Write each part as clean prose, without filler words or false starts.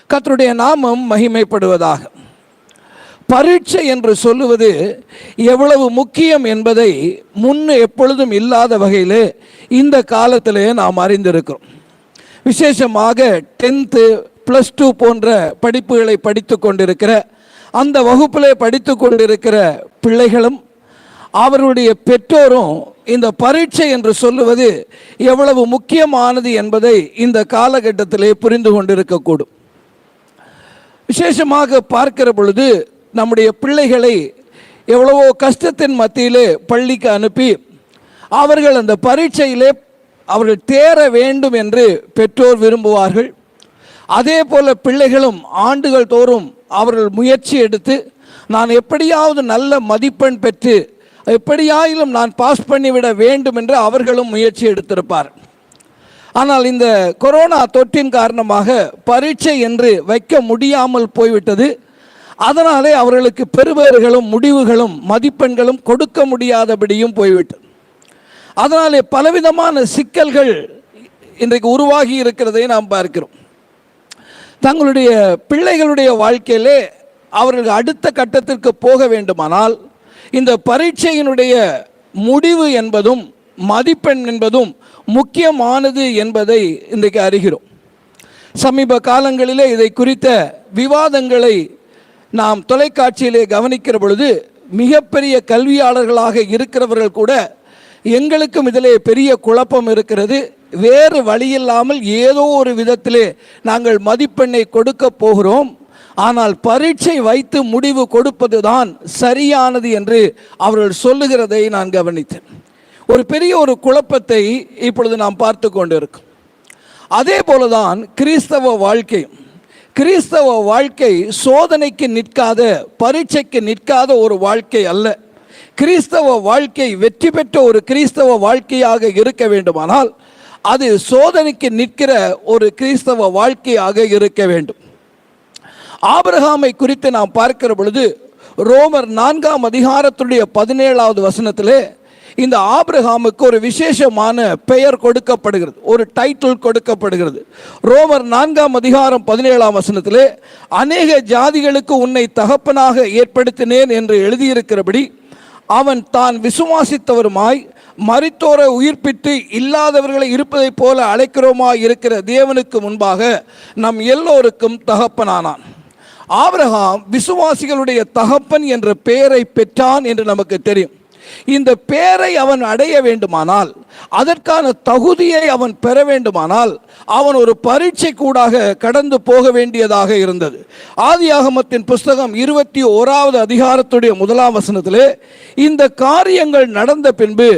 கர்த்தருடைய நாமம் மகிமைப்படுவதாக. பரீட்சை என்று சொல்லுவது எவ்வளவு முக்கியம் என்பதை எப்பொழுதும் இல்லாத வகையில் இந்த காலத்திலே நாம் அறிந்திருக்கிறோம். விசேஷமாக 10th +2 போன்ற படிப்புகளை படித்து கொண்டிருக்கிற, அந்த வகுப்பிலே படித்து கொண்டிருக்கிற பிள்ளைகளும் அவர்களுடைய பெற்றோரும் இந்த பரீட்சை என்று சொல்லுவது எவ்வளவு முக்கியமானது என்பதை இந்த காலகட்டத்திலே புரிந்து கொண்டிருக்கக்கூடும். விசேஷமாக பார்க்கிற பொழுது நம்முடைய பிள்ளைகளை எவ்வளவோ கஷ்டத்தின் மத்தியிலே பள்ளிக்கு அனுப்பி அவர்கள் அந்த பரீட்சையிலே அவர்கள் தேர வேண்டும் என்று பெற்றோர் விரும்புவார்கள். அதே போல பிள்ளைகளும் ஆண்டுகள் தோறும் அவர்கள் முயற்சி எடுத்து நான் எப்படியாவது நல்ல மதிப்பெண் பெற்று எப்படியாயிலும் நான் பாஸ் பண்ணிவிட வேண்டும் என்று அவர்களும் முயற்சி எடுத்திருப்பார். ஆனால் இந்த கொரோனா தொற்றின் காரணமாக பரீட்சை என்று வைக்க முடியாமல் போய்விட்டது. அதனாலே அவர்களுக்கு பெறுபேறுகளும் முடிவுகளும் மதிப்பெண்களும் கொடுக்க முடியாதபடியும் போய்விட்டது. அதனாலே பலவிதமான சிக்கல்கள் இன்றைக்கு உருவாகி இருக்கிறதை நாம் பார்க்கிறோம். தங்களுடைய பிள்ளைகளுடைய வாழ்க்கையிலே அவர்கள் அடுத்த கட்டத்திற்கு போக வேண்டுமானால் இந்த பரீட்சையினுடைய முடிவு என்பதும் மதிப்பெண் என்பதும் முக்கியமானது என்பதை இன்றைக்கு அறிகிறோம். சமீப காலங்களிலே இதை குறித்த விவாதங்களை நாம் தொலைக்காட்சியிலே கவனிக்கிற பொழுது மிகப்பெரிய கல்வியாளர்களாக இருக்கிறவர்கள் கூட எங்களுக்கும் இதிலே பெரிய குழப்பம் இருக்கிறது, வேறு வழியில்லாமல் ஏதோ ஒரு விதத்திலே நாங்கள் மதிப்பெண்ணை கொடுக்க போகிறோம், ஆனால் பரீட்சை வைத்து முடிவு கொடுப்பது தான் சரியானது என்று அவர்கள் சொல்லுகிறதை நான் கவனித்தேன். ஒரு பெரிய ஒரு குழப்பத்தை இப்பொழுது நாம் பார்த்து கொண்டிருக்கோம். அதே போலதான் கிறிஸ்தவ வாழ்க்கை சோதனைக்கு நிற்காத, பரீட்சைக்கு நிற்காத ஒரு வாழ்க்கை அல்ல. கிறிஸ்தவ வாழ்க்கை வெற்றி பெற்ற ஒரு கிறிஸ்தவ வாழ்க்கையாக இருக்க வேண்டுமானால் அது சோதனைக்கு நிற்கிற ஒரு கிறிஸ்தவ வாழ்க்கையாக இருக்க வேண்டும். ஆபிரகாமை குறித்து நாம் பார்க்கிற பொழுது ரோமர் 4ஆம் அதிகாரத்துடைய 17வது வசனத்திலே இந்த ஆபிரகாமுக்கு ஒரு விசேஷமான பெயர் கொடுக்கப்படுகிறது, ஒரு டைட்டில் கொடுக்கப்படுகிறது. ரோமர் 4ஆம் அதிகாரம் 17ஆம் வசனத்திலே அநேக ஜாதிகளுக்கு உன்னை தகப்பனாக ஏற்படுத்தினேன் என்று எழுதியிருக்கிறபடி அவன் தான் விசுவாசித்தவருமாய் மரித்தோரை உயிர்ப்பித்து இல்லாதவர்களை இருப்பதைப் போல அழைக்கிறோமாய் இருக்கிற தேவனுக்கு முன்பாக நம் எல்லோருக்கும் தகப்பனானான். ஆபிரகாம் விசுவாசிகளுடைய தகப்பன் என்ற பெயரை பெற்றான் என்று நமக்கு தெரியும். இந்த பெயரை அவன் அடைய வேண்டுமானால், அதற்கான தகுதியை அவன் பெற வேண்டுமானால் அவன் ஒரு பரீட்சை கூடாக கடந்து போக வேண்டியதாக இருந்தது. ஆதியாகமத்தின் புஸ்தகம் 21வது அதிகாரத்துடைய 1ஆம் வசனத்திலே இந்த காரியங்கள் நடந்த பின்பு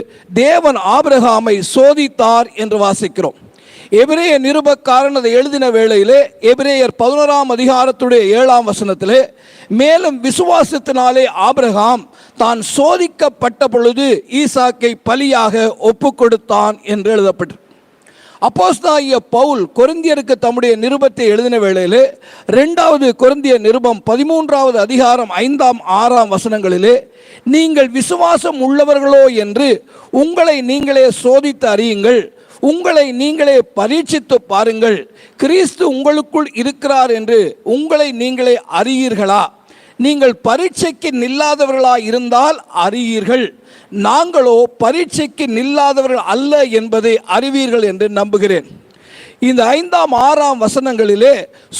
தேவன் ஆபிரகாமை சோதித்தார் என்று வாசிக்கிறோம். எபிரேய நிருபக்காரன் அதை எழுதின வேளையிலே எபிரேயர் 11ஆம் அதிகாரத்துடைய 7ஆம் வசனத்திலே மேலும் விசுவாசத்தினாலே ஆபிரகாம் தான் சோதிக்கப்பட்ட பொழுது ஈசாக்கை பலியாக ஒப்பு கொடுத்தான் என்று எழுதப்பட்டு, அப்போஸ்தலனாகிய பவுல் கொரிந்தியருக்கு தம்முடைய நிருபத்தை எழுதின வேளையிலே 2வது கொரிந்தியர் நிருபம் 13வது அதிகாரம் 5ஆம் 6ஆம் வசனங்களிலே நீங்கள் விசுவாசம் உள்ளவர்களோ என்று உங்களை நீங்களே சோதித்து அறியுங்கள், உங்களை நீங்களே பரீட்சித்து பாருங்கள், கிறிஸ்து உங்களுக்குள் இருக்கிறார் என்று உங்களை நீங்களே அறியீர்களா? நீங்கள் பரீட்சைக்கு நில்லாதவர்களாக இருந்தால் அறியீர்கள், நாங்களோ பரீட்சைக்கு நில்லாதவர்கள் அல்ல என்பதை அறிவீர்கள் என்று நம்புகிறேன். இந்த 5ஆம் 6ஆம் வசனங்களிலே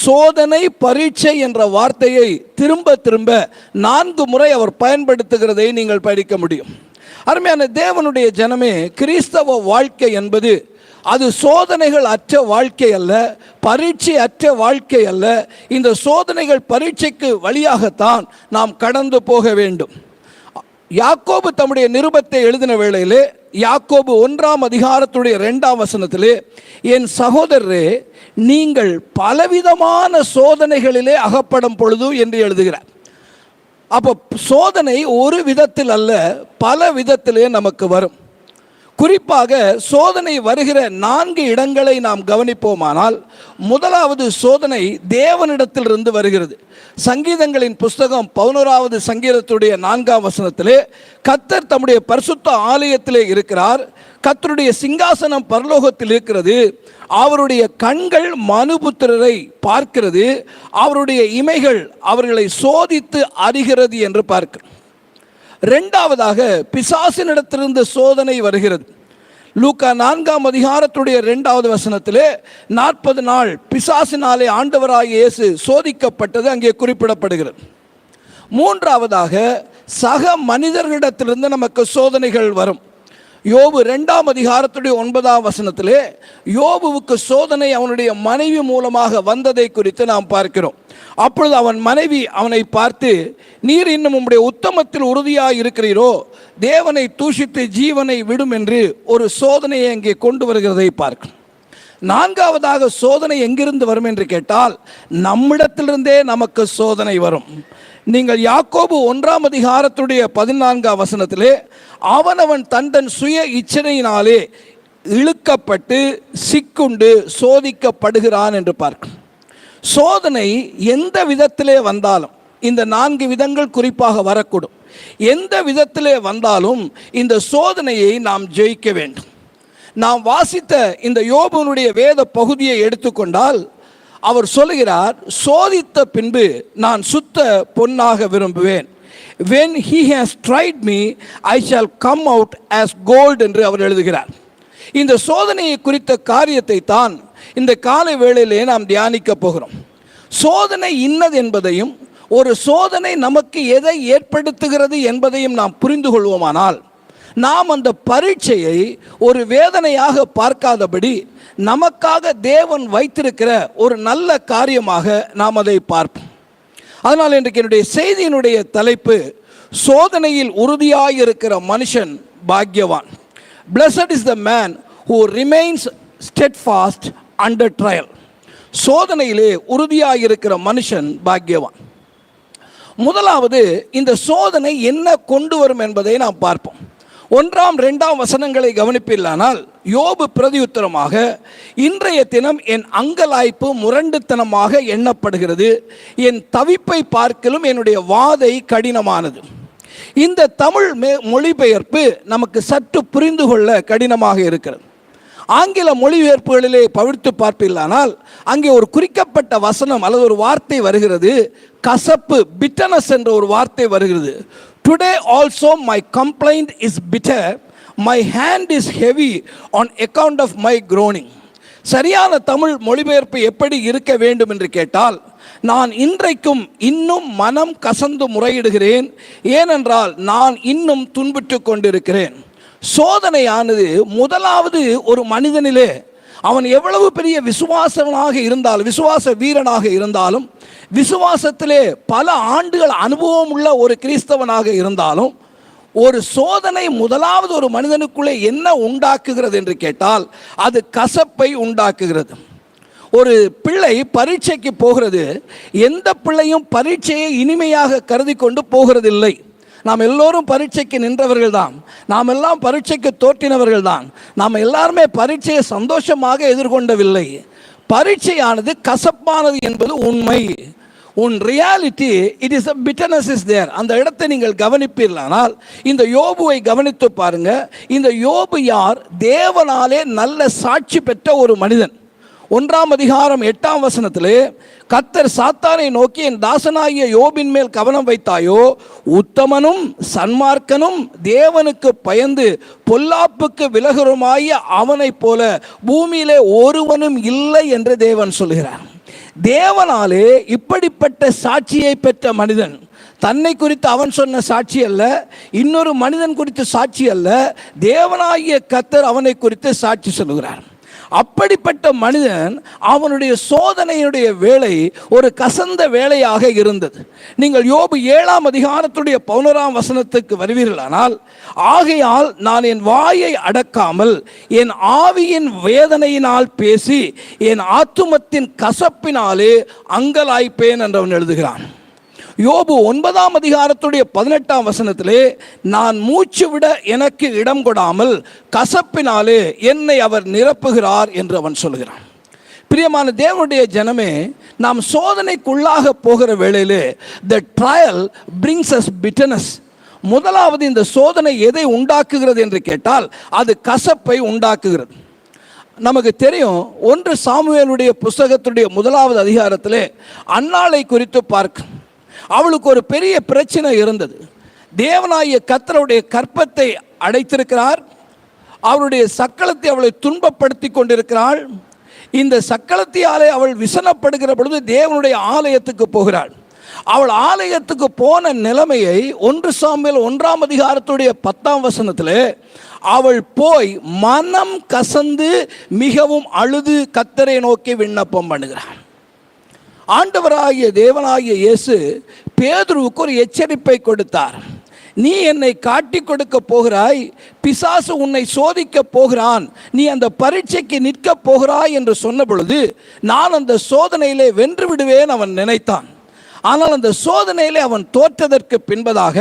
சோதனை பரீட்சை என்ற வார்த்தையை திரும்ப திரும்ப 4 முறை அவர் பயன்படுத்துகிறதை நீங்கள் படிக்க முடியும். அருமையான தேவனுடைய ஜனமே, கிறிஸ்தவ வாழ்க்கை என்பது அது சோதனைகள் அற்ற வாழ்க்கை அல்ல, பரீட்சை அற்ற வாழ்க்கை அல்ல. இந்த சோதனைகள் பரீட்சைக்கு வழியாகத்தான் நாம் கடந்து போக வேண்டும். யாக்கோபு தம்முடைய நிருபத்தை எழுதின வேளையிலே யாக்கோபு 1ஆம் அதிகாரத்துடைய 2ஆம் வசனத்திலே என் சகோதரரே நீங்கள் பலவிதமான சோதனைகளிலே அகப்படும் பொழுது என்று எழுதுகிறார். அப்போ சோதனை ஒரு விதத்தில் அல்ல, பல விதத்திலே நமக்கு வரும். குறிப்பாக சோதனை வருகிற 4 இடங்களை நாம் கவனிப்போமானால், முதலாவது சோதனை தேவனிடத்திலிருந்து வருகிறது. சங்கீதங்களின் புஸ்தகம் 11வது சங்கீதத்துடைய 4ஆம் வசனத்திலே கர்த்தர் தம்முடைய பரிசுத்த ஆலயத்திலே இருக்கிறார், கர்த்தருடைய சிங்காசனம் பரலோகத்தில் இருக்கிறது. அவருடைய கண்கள் மனுபுத்திரரை பார்க்கிறது, அவருடைய இமைகள் அவர்களை சோதித்து அறிகிறது என்று பார்க்கிறோம். இரண்டாவதாக பிசாசினிடத்திலிருந்து சோதனை வருகிறது. லூக்கா 4ஆம் அதிகாரத்துடைய 2வது வசனத்திலே 40 நாள் பிசாசினாலே ஆண்டவராகிய இயேசு சோதிக்கப்பட்டது அங்கே குறிப்பிடப்படுகிறது. மூன்றாவதாக சக மனிதர்களிடத்திலிருந்து நமக்கு சோதனைகள் வரும். யோபு 2ஆம் அதிகாரத்துடைய 9ஆம் வசனத்திலே யோபுவுக்கு சோதனை அவனுடைய மனைவி மூலமாக வந்ததை குறித்து நாம் பார்க்கிறோம். அப்பொழுது அவன் மனைவி அவனை பார்த்து, நீர் இன்னும் உம்முடைய உத்தமத்தில் உறுதியாக இருக்கிறீரோ, தேவனை தூஷித்து ஜீவனை விடும் என்று ஒரு சோதனையை அங்கே கொண்டு வருகிறதை பார்க்கணும். நான்காவதாக சோதனை எங்கிருந்து வரும் என்று கேட்டால் நம்மிடத்திலிருந்தே நமக்கு சோதனை வரும். நீங்கள் யாக்கோபு 1ஆம் அதிகாரத்துடைய 14ஆம் வசனத்திலே அவனவன் தன் சுய இச்சனையினாலே இழுக்கப்பட்டு சிக்குண்டு சோதிக்கப்படுகிறான் என்று பார்க்கணும். சோதனை எந்த விதத்திலே வந்தாலும், இந்த 4 விதங்கள் குறிப்பாக வரக்கூடும், எந்த விதத்திலே வந்தாலும் இந்த சோதனையை நாம் ஜெயிக்க வேண்டும். நாம் வாசித்த இந்த யோபுனுடைய வேத பகுதியை எடுத்துக்கொண்டால் அவர் சொல்லுகிறார், சோதித்த பின்பு நான் சுத்த பொன்னாக விரும்புவேன். when he has tried me I shall come out as gold என்று அவர் எழுதுகிறார். இந்த சோதனையை குறித்த காரியத்தை தான் இந்த காலை வேளையிலே நாம் தியானிக்க போகிறோம். சோதனை இன்னது என்பதையும் ஒரு சோதனை நமக்கு எதை ஏற்படுத்துகிறது என்பதையும் நாம் புரிந்து கொள்வோமானால் நாம் அந்த பரீட்சையை ஒரு வேதனையாக பார்க்காதபடி நமக்காக தேவன் வைத்திருக்கிற ஒரு நல்ல காரியமாக நாம் அதை பார்ப்போம். அதனால் இன்றைக்கு என்னுடைய செய்தியினுடைய தலைப்பு, சோதனையில் உறுதியாயிருக்கிற மனுஷன் பாக்கியவான். Blessed is the man who remains steadfast under trial. சோதனையிலே உறுதியாயிருக்கிற மனுஷன் பாக்கியவான். முதலாவது, இந்த சோதனை என்ன கொண்டு வரும் என்பதை நாம் பார்ப்போம். 1ஆம் 2ஆம் வசனங்களை கவனிப்பில்லானால் யோபு பிரதியுத்தரமாக, இன்றைய தினம் என் அங்கலாய்ப்பு முரண்டுத்தனமாக எண்ணப்படுகிறது, என் தவிப்பை பார்க்கலும் என்னுடைய வாதை கடினமானது. இந்த தமிழ் மொழிபெயர்ப்பு நமக்கு சற்று புரிந்து கொள்ள கடினமாக இருக்கிறது. ஆங்கில மொழிபெயர்ப்புகளிலே பவிழ்த்து பார்ப்பில்லானால் அங்கே ஒரு குறிக்கப்பட்ட வசனம் அல்லது ஒரு வார்த்தை வருகிறது, கசப்பு, பிட்டனஸ் என்ற ஒரு வார்த்தை வருகிறது. Today also my complaint is bitter, my hand is heavy on account of my groaning. சரியான தமிழ் மொழிபெயர்ப்பு எப்படி இருக்க வேண்டும் என்று கேட்டால், நான் இன்றைக்கும் இன்னும் மனம் கசந்து முறையிடுகிறேன், ஏனென்றால் நான் இன்னும் துன்புற்று கொண்டிருக்கிறேன். சோதனையானது முதலாவது ஒரு மனிதனிலே அவன் எவ்வளவு பெரிய விசுவாசனாக இருந்தாலும், விசுவாச வீரனாக இருந்தாலும், விசுவாசத்திலே பல ஆண்டுகள் அனுபவம் உள்ள ஒரு கிறிஸ்தவனாக இருந்தாலும், ஒரு சோதனை முதலாவது ஒரு மனிதனுக்குள்ளே என்ன உண்டாக்குகிறது என்று கேட்டால் அது கசப்பை உண்டாக்குகிறது. ஒரு பிள்ளை பரீட்சைக்கு போகிறது, எந்த பிள்ளையும் பரீட்சையை இனிமையாக கருதி கொண்டு போகிறதில்லை. நாம் எல்லோரும் பரீட்சைக்கு நின்றவர்கள் தான், நாம் எல்லாம் பரீட்சைக்கு தோற்றினவர்கள் தான், நாம் எல்லாருமே பரீட்சையை சந்தோஷமாக எதிர்கொண்டவில்லை. பரீட்சையானது கசப்பானது என்பது உண்மை. உன் reality it is a bitterness is there. அந்த இடத்தை நீங்கள் கவனிப்பீர்களானால் இந்த யோபுவை கவனித்து பாருங்க. இந்த யோபு யார்? தேவனாலே நல்ல சாட்சி பெற்ற ஒரு மனிதன். 1ஆம் அதிகாரம் 8ஆம் வசனத்திலே கர்த்தர் சாத்தானை நோக்கி, என் தாசனாகிய யோபின் மேல் கவனம் வைத்தாயோ, உத்தமனும் சன்மார்க்கனும் தேவனுக்கு பயந்து பொல்லாப்புக்கு விலகுமாய அவனைப் போல பூமியிலே ஒருவனும் இல்லை என்று தேவன் சொல்கிறார். தேவனாலே இப்படிப்பட்ட சாட்சியை பெற்ற மனிதன், தன்னை குறித்து அவன் சொன்ன சாட்சி அல்ல, இன்னொரு மனிதன் குறித்து சாட்சி அல்ல, தேவனாகிய கர்த்தர் அவனை குறித்து சாட்சி சொல்கிறார். அப்படிப்பட்ட மனிதன், அவனுடைய சோதனையுடைய வேலை ஒரு கசந்த வேலையாக இருந்தது. நீங்கள் யோபு 7ஆம் அதிகாரத்துடைய 11ஆம் வசனத்துக்கு வருவீர்களானால், ஆகையால் நான் என் வாயை அடக்காமல் என் ஆவியின் வேதனையினால் பேசி என் ஆத்துமத்தின் கசப்பினாலே அங்கலாய்ப்பேன் என்றவன் எழுதுகிறான். யோபு 9ஆம் அதிகாரத்துடைய 18ஆம் வசனத்திலே, நான் மூச்சு விட எனக்கு இடம் கொடாமல் கசப்பினாலே என்னை அவர் நிரப்புகிறார் என்று அவன் சொல்கிறான். பிரியமான தேவனுடைய ஜனமே, நாம் சோதனைக்குள்ளாக போகிற வேளையிலே the trial brings us bitterness. முதலாவது இந்த சோதனை எதை உண்டாக்குகிறது என்று கேட்டால் அது கசப்பை உண்டாக்குகிறது. நமக்கு தெரியும், 1 சாமுவேலுடைய புஸ்தகத்துடைய 1வது அதிகாரத்திலே அன்னாளை குறித்து பார்க்க, அவளுக்கு ஒரு பெரிய பிரச்சனை இருந்தது. தேவனாகிய கர்த்தருடைய கற்பத்தை அடைத்திருக்கிறார். அவருடைய சக்களத்தை அவளை துன்பப்படுத்தி கொண்டிருக்கிறாள். இந்த சக்களத்தியாலே அவள் விசனப்படுகிற பொழுது தேவனுடைய ஆலயத்துக்கு போகிறாள். அவள் ஆலயத்துக்கு போன நிலைமையை 1 சாமுவேல் 1ஆம் அதிகாரத்துடைய 10ஆம் வசனத்திலே அவள் போய் மனம் கசந்து மிகவும் அழுது கர்த்தரை நோக்கி விண்ணப்பம் பண்ணுகிறாள். ஆண்டவராகிய தேவனாகிய இயேசு பேதுருவுக்கு ஒரு எச்சரிப்பை கொடுத்தார். நீ என்னை காட்டி கொடுக்க போகிறாய், பிசாசு உன்னை சோதிக்க போகிறான், நீ அந்த பரீட்சைக்கு நிற்க போகிறாய் என்று சொன்ன பொழுது நான் அந்த சோதனையிலே வென்று விடுவேன் அவன் நினைத்தான். ஆனால் அந்த சோதனையிலே அவன் தோற்றதற்கு பின்பதாக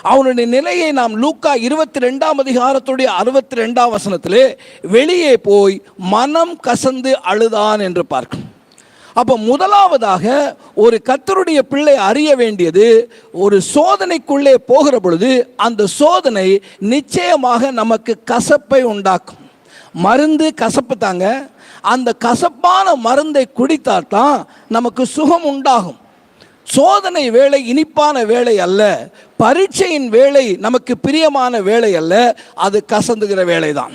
அவனுடைய நிலையை நாம் லூக்கா 22ஆம் அதிகாரத்துடைய 62ஆம் வசனத்திலே வெளியே போய் மனம் கசந்து அழுதான் என்று பார்க்கணும். அப்போ முதலாவதாக ஒரு கர்த்தருடைய பிள்ளை அறிய வேண்டியது, ஒரு சோதனைக்குள்ளே போகிற பொழுது அந்த சோதனை நிச்சயமாக நமக்கு கசப்பை உண்டாக்கும். மருந்து கசப்பு தாங்க, அந்த கசப்பான மருந்தை குடித்தால் தான் நமக்கு சுகம் உண்டாகும். சோதனை வேலை இனிப்பான வேலை அல்ல, பரீட்சையின் வேலை நமக்கு பிரியமான வேலை அல்ல, அது கசந்துகிற வேலை தான்.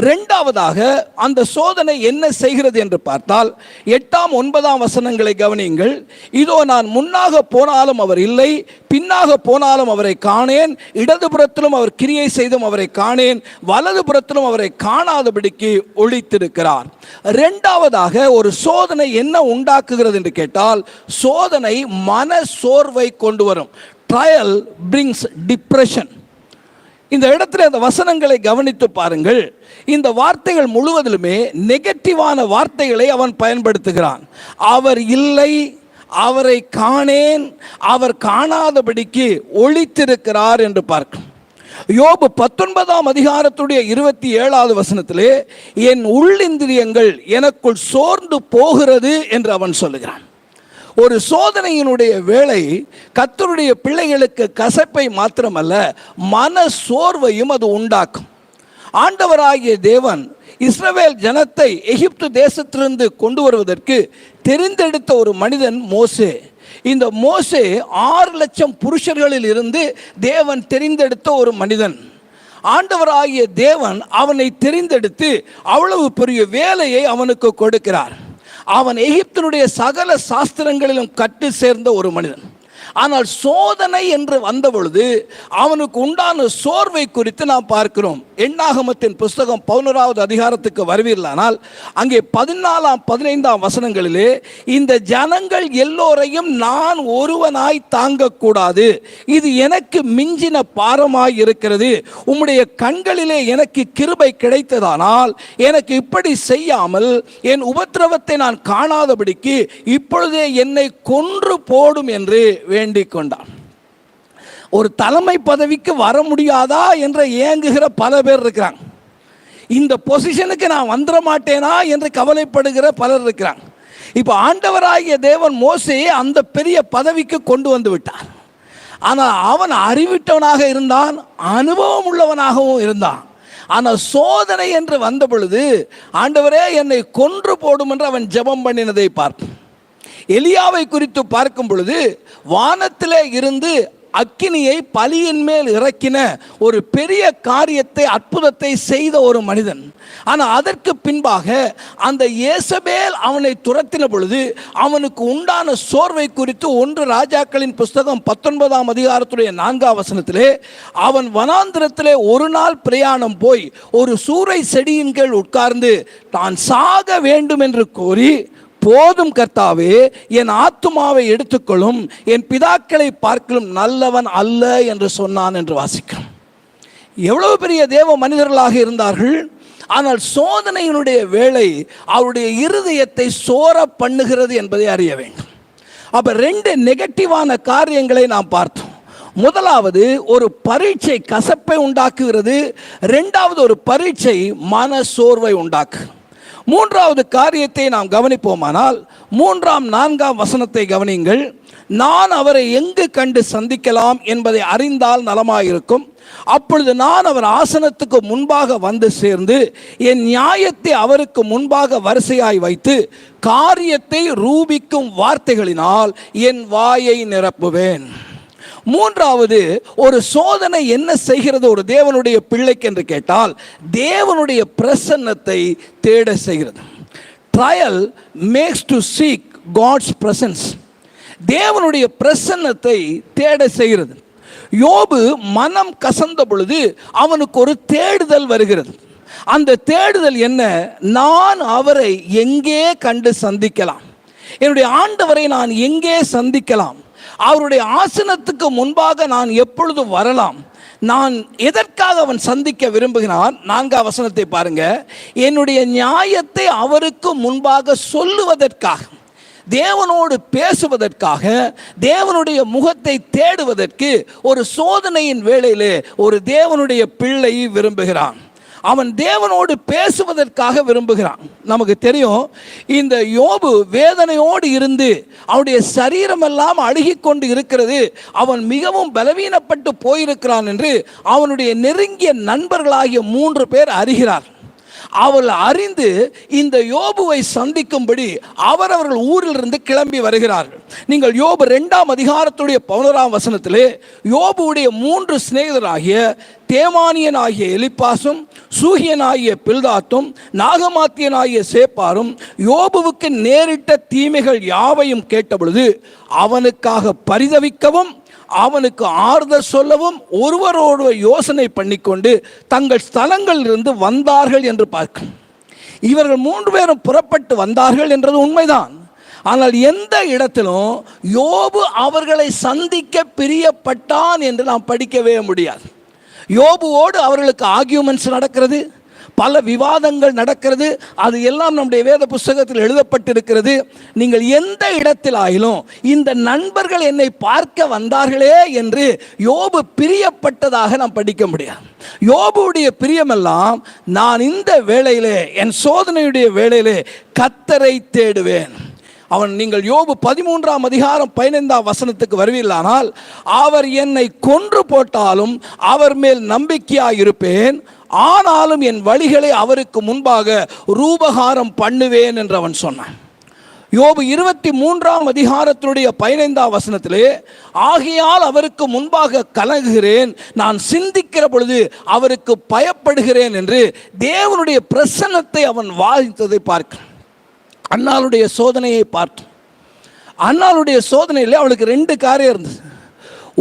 2ஆவதாக அந்த சோதனை என்ன செய்கிறது என்று பார்த்தால் 8ஆம் 9ஆம் வசனங்களை கவனியுங்கள். இதோ நான் முன்னாக போனாலும் அவர் இல்லை, பின்னாக போனாலும் அவரை காணேன், இடதுபுறத்திலும் அவர் கிரியை செய்தும் அவரை காணேன், வலதுபுறத்திலும் அவரை காணாதபடிக்கு ஒளித்திருக்கிறார். 2ஆவதாக ஒரு சோதனை என்ன உண்டாக்குகிறது என்று கேட்டால் சோதனை மன சோர்வை கொண்டு வரும். Trial brings depression. இந்த இடத்துல அந்த வசனங்களை கவனித்து பாருங்கள். இந்த வார்த்தைகள் முழுவதிலுமே நெகட்டிவான வார்த்தைகளை அவன் பயன்படுத்துகிறான். அவர் இல்லை, அவரை காணேன், அவர் காணாதபடிக்கு ஒளித்திருக்கிறார் என்று பார்க்கும். யோபு 19ஆம் அதிகாரத்துடைய 27வது வசனத்திலே என் உள்ளிந்திரியங்கள் எனக்குள் சோர்ந்து போகிறது என்று அவன் சொல்லுகிறான். ஒரு சோதனையினுடைய வேளை கர்த்தருடைய பிள்ளைகளுக்கு கசப்பை மாத்திரமல்ல, மன சோர்வையும் அது உண்டாக்கும். ஆண்டவராகிய தேவன் இஸ்ரவேல் ஜனத்தை எகிப்து தேசத்திலிருந்து கொண்டு வருவதற்கு தெரிந்தெடுத்த ஒரு மனிதன் மோசே. இந்த மோசே 6 லட்சம் புருஷர்களில் இருந்து தேவன் தெரிந்தெடுத்த ஒரு மனிதன். ஆண்டவராகிய தேவன் அவனை தெரிந்தெடுத்து அவ்வளவு பெரிய வேலையை அவனுக்கு கொடுக்கிறார். அவன் எகிப்தினுடைய சகல சாஸ்திரங்களிலும் கற்று சேர்ந்த ஒரு மனிதன். ஆனால் சோதனை என்று வந்த பொழுது அவனுக்கு உண்டான சோர்வை குறித்து நாம் பார்க்கிறோம். எண்ணாகமத்தின் புஸ்தகம் 11வது அதிகாரத்துக்கு வருவீர்களானால் அங்கே 14ஆம் 15ஆம் வசனங்களிலே இந்த ஜனங்கள் எல்லோரையும் நான் ஒருவனாய் தாங்கக்கூடாது, இது எனக்கு மிஞ்சின பாரமாய் இருக்கிறது, உம்முடைய கண்களிலே எனக்கு கிருபை கிடைத்ததானால் எனக்கு இப்படி செய்யாமல் என் உபத்திரவத்தை நான் காணாதபடிக்கு இப்பொழுதே என்னை கொன்று போடும் என்று வேண்டிக் கொண்டான். ஒரு தலைமை பதவிக்கு வர முடியாதா என்று ஏங்குகிற பல பேர் இருக்கிறாங்க. இந்த பொசிஷனுக்கு நான் வந்துட மாட்டேனா என்று கவலைப்படுகிற பலர் இருக்கிறாங்க. இப்போ ஆண்டவராகிய தேவன் மோசேயை அந்த பெரிய பதவிக்கு கொண்டு வந்து விட்டார். ஆனால் அவன் அறிவிட்டவனாக இருந்தான், அனுபவம் உள்ளவனாகவும் இருந்தான். ஆனால் சோதனை என்று வந்த பொழுது ஆண்டவரே என்னை கொன்று போடும் என்று அவன் ஜெபம் பண்ணினதை பார்ப்போம். எலியாவை குறித்து பார்க்கும் பொழுது வானத்திலே இருந்து அக்கினியை பலியின் மேல் இறக்கின ஒரு பெரிய காரியத்தை, அற்புதத்தை செய்த ஒரு மனிதன். ஆனால் அதற்கு பின்பாக அந்த யேசபேல் அவனை துரத்தின பொழுது அவனுக்கு உண்டான சோர்வை குறித்து 1 ராஜாக்களின் புஸ்தகம் 19ஆம் அதிகாரத்துடைய 4ஆம் வசனத்திலே அவன் வனாந்திரத்திலே ஒரு நாள் பிரயாணம் போய் ஒரு சூரை செடியின் கீழ் உட்கார்ந்து தான் சாக வேண்டும் என்று கோரி, போதும் கர்த்தாவே, என் ஆத்துமாவை எடுத்துக்கொள்ளும், என் பிதாக்களை பார்க்கலும் நல்லவன் அல்ல என்று சொன்னான் என்று வாசிக்கிறோம். எவ்வளவு பெரிய தேவ மனிதர்களாக இருந்தார்கள். ஆனால் சோதனையினுடைய வேளை அவருடைய இருதயத்தை சோர பண்ணுகிறது என்பதை அறிய வேண்டும். அப்ப 2 நெகட்டிவான காரியங்களை நாம் பார்த்தோம். முதலாவது ஒரு பரீட்சை கசப்பை உண்டாக்குகிறது. 2வது ஒரு பரீட்சை மன சோர்வை உண்டாக்கு. மூன்றாவது காரியத்தை நாம் கவனிப்போமானால் 3, 4 வசனத்தை கவனியுங்கள். நான் அவரை எங்கு கண்டு சந்திக்கலாம் என்பதை அறிந்தால் நலமாயிருக்கும். அப்பொழுது நான் அவர் ஆசனத்துக்கு முன்பாக வந்து சேர்ந்து என் நியாயத்தை அவருக்கு முன்பாக வரிசையாய் வைத்து காரியத்தை ரூபிக்கும் வார்த்தைகளினால் என் வாயை நிரப்புவேன். மூன்றாவது, ஒரு சோதனை என்ன செய்கிறது ஒரு தேவனுடைய பிள்ளைக்கு என்று கேட்டால், தேவனுடைய பிரசன்னத்தை தேட செய்கிறது. Trial makes to seek God's presence. தேவனுடைய பிரசன்னத்தை தேட செய்கிறது. யோபு மனம் கசந்த பொழுது அவனுக்கு ஒரு தேடுதல் வருகிறது. அந்த தேடுதல் என்ன? நான் அவரை எங்கே கண்டு சந்திக்கலாம், என்னுடைய ஆண்டவரை நான் எங்கே சந்திக்கலாம், அவருடைய ஆசனத்துக்கு முன்பாக நான் எப்பொழுது வரலாம், நான் எதற்காக அவன் சந்திக்க விரும்புகிறான்? 4 வசனத்தை பாருங்க. என்னுடைய நியாயத்தை அவருக்கு முன்பாக சொல்லுவதற்காக, தேவனோடு பேசுவதற்காக, தேவனுடைய முகத்தை தேடுவதற்கு ஒரு சோதனையின் வேளையிலே ஒரு தேவனுடைய பிள்ளை விரும்புகிறான். அவன் தேவனோடு பேசுவதற்காக விரும்புகிறான். நமக்கு தெரியும், இந்த யோபு வேதனையோடு இருந்து அவனுடைய சரீரமெல்லாம் அழுகிக்கொண்டு இருக்கிறது, அவன் மிகவும் பலவீனப்பட்டு போயிருக்கிறான் என்று அவனுடைய நெருங்கிய நண்பர்களாகிய 3 பேர் அறிகிறார். அவள் அறிந்து இந்த யோபுவை சந்திக்கும்படி அவரவர்கள் ஊரிலிருந்து கிளம்பி வருகிறார்கள். நீங்கள் யோபு 2 அதிகாரத்துடைய 11 வசனத்திலே யோபுடைய 3 சிநேகிதராகிய தேமானியனாகிய எலிப்பாசும், சூகியனாகிய பில்தாத்தும், நாகமாத்தியனாகிய சேப்பாரும் யோபுவுக்கு நேரிட்ட தீமைகள் யாவையும் கேட்டபொழுது அவனுக்காக பரிதவிக்கவும் அவனுக்கு ஆறுதல் சொல்லவும் ஒருவரோடு யோசனை பண்ணிக்கொண்டு தங்கள் ஸ்தலங்களிலிருந்து வந்தார்கள் என்று பார்க்கும். இவர்கள் 3 பேரும் புறப்பட்டு வந்தார்கள் என்றது உண்மைதான். ஆனால் எந்த இடத்திலும் யோபு அவர்களை சந்திக்க பிரியப்பட்டான் என்று நாம் படிக்கவே முடியாது. யோபுவோடு அவர்களுக்கு ஆர்கியூமெண்ட்ஸ் நடக்கிறது, பல விவாதங்கள் நடக்கிறது. அது எல்லாம் நம்முடைய வேத புஸ்தகத்தில் எழுதப்பட்டிருக்கிறது. நீங்கள் எந்த இடத்திலாயிலும் இந்த நண்பர்கள் என்னை பார்க்க வந்தார்களே என்று யோபு பிரியப்பட்டதாக நாம் படிக்க முடியாது. யோபுடைய பிரியமெல்லாம், நான் இந்த வேளையிலே, என் சோதனையுடைய வேளையிலே கர்த்தரை தேடுவேன். அவன், நீங்கள் யோபு 13 அதிகாரம் 15 வசனத்துக்கு வருவீர்களானால், அவர் என்னை கொன்று போட்டாலும் அவர் மேல் நம்பிக்கையாயிருப்பேன், ஆனாலும் என் வழிகளை அவருக்கு முன்பாக ரூபகாரம் பண்ணுவேன் என்று அவன் சொன்னான். யோபு 23 அதிகாரத்தினுடைய 15 வசனத்திலே, ஆகையால் அவருக்கு முன்பாக கலங்குகிறேன், நான் சிந்திக்கிற பொழுது அவருக்கு பயப்படுகிறேன் என்று தேவனுடைய பிரசன்னத்தை அவன் வாதித்ததை பார்க்க. அன்னாளுடைய சோதனையை பார்த்தோம். அன்னாளுடைய சோதனையில் அவளுக்கு 2 காரியம் இருந்தது.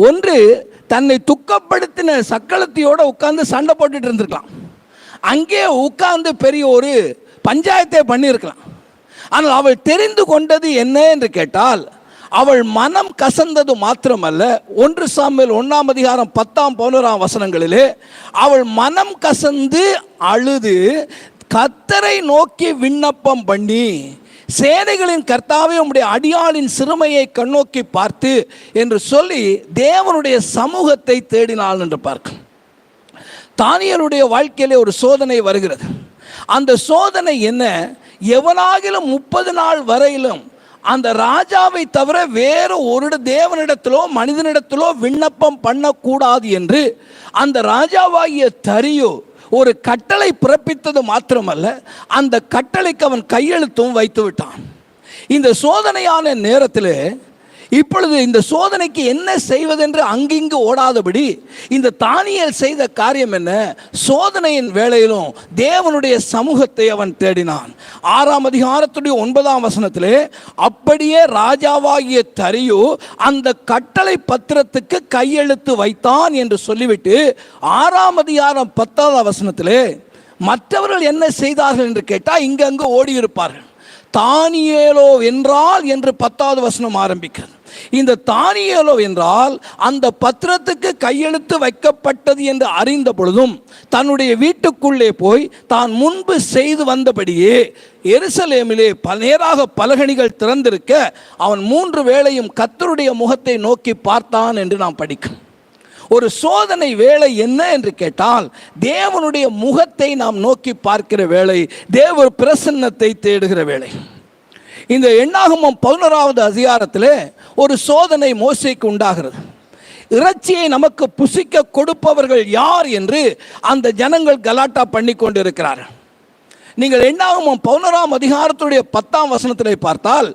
ஒன்று, தன்னை துக்கப்படுத்தின சக்களத்தையோடு உட்கார்ந்து சண்டை போட்டுட்டு இருந்திருக்கலாம். அங்கே உட்கார்ந்து பெரிய ஒரு பஞ்சாயத்தை பண்ணியிருக்கலாம். ஆனால் அவள் தெரிந்து கொண்டது என்ன என்று கேட்டால், அவள் மனம் கசந்தது மாத்திரமல்ல, 1 சாமுவேல் 1 அதிகாரம் 10, 11 வசனங்களிலே அவள் மனம் கசந்து அழுது கர்த்தரை நோக்கி விண்ணப்பம் பண்ணி, சேனைகளின் கர்த்தாவே உம்முடைய அடியாளின் சிறுமையை கண்ணோக்கி பார்த்து என்று சொல்லி தேவனுடைய சமூகத்தை தேடினாள் என்று பார்க்கும். தானியேலுடைய வாழ்க்கையிலே ஒரு சோதனை வருகிறது. அந்த சோதனை என்ன? எவனாகிலும் 30 நாள் வரையிலும் அந்த ராஜாவை தவிர வேறு ஒரு தேவனிடத்திலோ மனிதனிடத்திலோ விண்ணப்பம் பண்ணக்கூடாது என்று அந்த ராஜாவாகிய தரியு ஒரு கட்டளை பிறப்பித்தது மாத்திரமல்ல, அந்த கட்டளைக்கு அவன் கையெழுத்தும் வைத்து விட்டான். இந்த சோதனையான நேரத்தில் இப்பொழுது இந்த சோதனைக்கு என்ன செய்வதென்று அங்கிங்கு ஓடாதபடி இந்த தானியேல் செய்த காரியம் என்ன? சோதனையின் வேளையிலும் தேவனுடைய சமூகத்தை அவன் தேடினான். 6 அதிகாரத்துடைய 9 வசனத்திலே, அப்படியே ராஜாவாகிய தரியு அந்த கட்டளை பத்திரத்துக்கு கையெழுத்து வைத்தான் என்று சொல்லிவிட்டு 6 அதிகாரம் 10 வசனத்திலே மற்றவர்கள் என்ன செய்தார்கள் என்று கேட்டால் இங்கங்கு ஓடி இருப்பார்கள். தானியேலோ என்றால் என்று 10 வசனம் ஆரம்பிக்கிறது. இந்த தானியேலோ என்றால் அந்த பத்திரத்துக்கு கையெழுத்து வைக்கப்பட்டது என்று அறிந்த பொழுதும் தன்னுடைய வீட்டுக்குள்ளே போய் தான் முன்பு செய்து வந்தபடியே எருசலேமிலே நேராக பலகணிகள் திறந்திருக்க அவன் 3 வேளையும் கர்த்தருடைய முகத்தை நோக்கி பார்த்தான் என்று நாம் படிக்கிறோம். ஒரு சோதனை வேலை என்ன என்று கேட்டால், தேவனுடைய முகத்தை நாம் நோக்கி பார்க்கிற வேலை, தேவ பிரசன்னத்தை தேடுகிற வேலை. இந்த எண்ணாகமம் 11வது அதிகாரத்தில் ஒரு சோதனை மோசேக்கு உண்டாகிறது. இறைச்சியை நமக்கு புசிக்க கொடுப்பவர்கள் யார் என்று அந்த ஜனங்கள் கலாட்டா பண்ணி கொண்டிருக்கிறார்கள். நீங்கள் எண்ணாகமம் 11ஆம் அதிகாரத்துடைய 10ஆம் வசனத்தில் பார்த்தால்,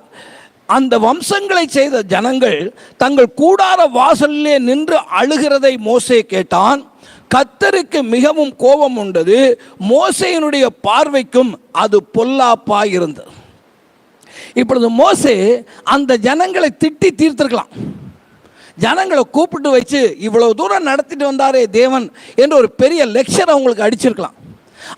அந்த வம்சங்களை செய்த ஜனங்கள் தங்கள் கூடார வாசலிலே நின்று அழுகிறதை மோசே கேட்டான். கர்த்தருக்கு மிகவும் கோபம் உண்டது, மோசேயினுடைய பார்வைக்கும் அது பொல்லாப்பாய் இருந்தது. இப்பொழுது மோசே அந்த ஜனங்களை திட்டி தீர்த்திருக்கலாம். ஜனங்களை கூப்பிட்டு வச்சு இவ்வளவு தூரம் நடத்திட்டு வந்தாரே தேவன் என்று ஒரு பெரிய லெக்சர் அவங்களுக்கு அடிச்சிருக்கலாம்.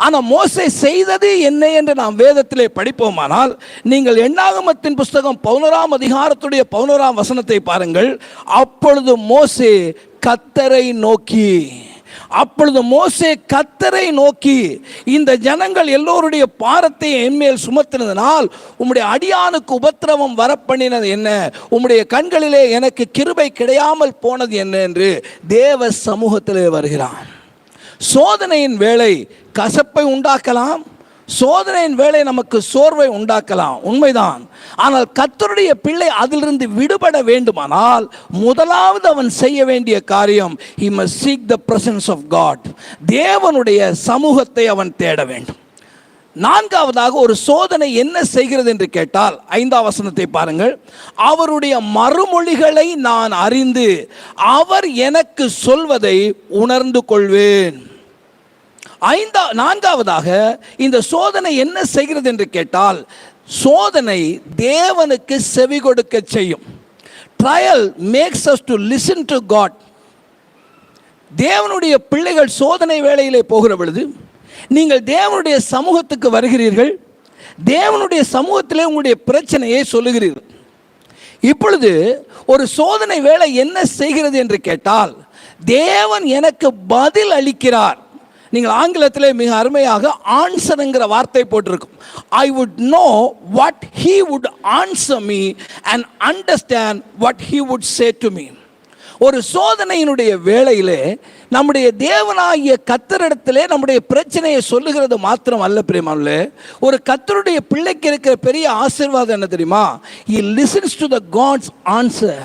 ஆனால் மோசே செய்தது என்ன என்று நாம் வேதத்திலே படிப்போமானால், நீங்கள் எண்ணாகமத்தின் புஸ்தகம் 11ஆம் அதிகாரத்துடைய 11ஆம் வசனத்தை பாருங்கள். அப்பொழுது மோசே கர்த்தரை நோக்கி, இந்த ஜனங்கள் எல்லோருடைய பாரத்தை என்மேல் சுமத்தினதனால் உம்முடைய அடியானுக்கு உபத்திரவம் வரப்பண்ணினது என்ன, உம்முடைய கண்களிலே எனக்கு கிருபை கிடையாமல் போனது என்ன என்று தேவ சமூகத்திலே வருகிறான். சோதனையின் வேலை கசப்பை உண்டாக்கலாம், சோதனையின் வேலை நமக்கு சோர்வை உண்டாக்கலாம், உண்மைதான். ஆனால் கர்த்தருடைய பிள்ளை அதிலிருந்து விடுபட வேண்டுமானால் முதலாவது அவன் செய்ய வேண்டிய காரியம், he must seek the presence of God. தேவனுடைய சமூகத்தை அவன் தேட வேண்டும். நான்காவதாக ஒரு சோதனை என்ன செய்கிறது என்று கேட்டால், 5ஆம் வசனத்தை பாருங்கள். அவருடைய மறுமொழிகளை நான் அறிந்து அவர் எனக்கு சொல்வதை உணர்ந்து கொள்வேன். நான்காவதாக இந்த சோதனை என்ன செய்கிறது என்று கேட்டால், சோதனை தேவனுக்கு செவி கொடுக்க செய்யும். Trial makes us to listen to God. தேவனுடைய பிள்ளைகள் சோதனை வேளையிலே போகிற பொழுது நீங்கள் தேவனுடைய சமூகத்துக்கு வருகிறீர்கள், தேவனுடைய சமூகத்திலே உங்களுடைய பிரச்சனையை சொல்லுகிறீர்கள். இப்பொழுது ஒரு சோதனை வேளை என்ன செய்கிறது என்று கேட்டால், தேவன் எனக்கு பதில் அளிக்கிறார். நீங்கள் ஆங்கிலத்திலே மிக அருமையாக ஆன்சர்ங்கிற வார்த்தை போட்டிருக்கும். I would know what he would answer me and understand what he would say to me. ஒரு சோதனையினுடைய வேளையிலே நம்முடைய தேவனாகிய கர்த்தரிடத்திலே நம்முடைய பிரச்சனையை சொல்லுகிறது மாத்திரம் அல்ல பிரியமானவர்களே, ஒரு கர்த்தருடைய பிள்ளைக்கு இருக்கிற பெரிய ஆசீர்வாதம் என்ன தெரியுமா? He listens to the God's answer.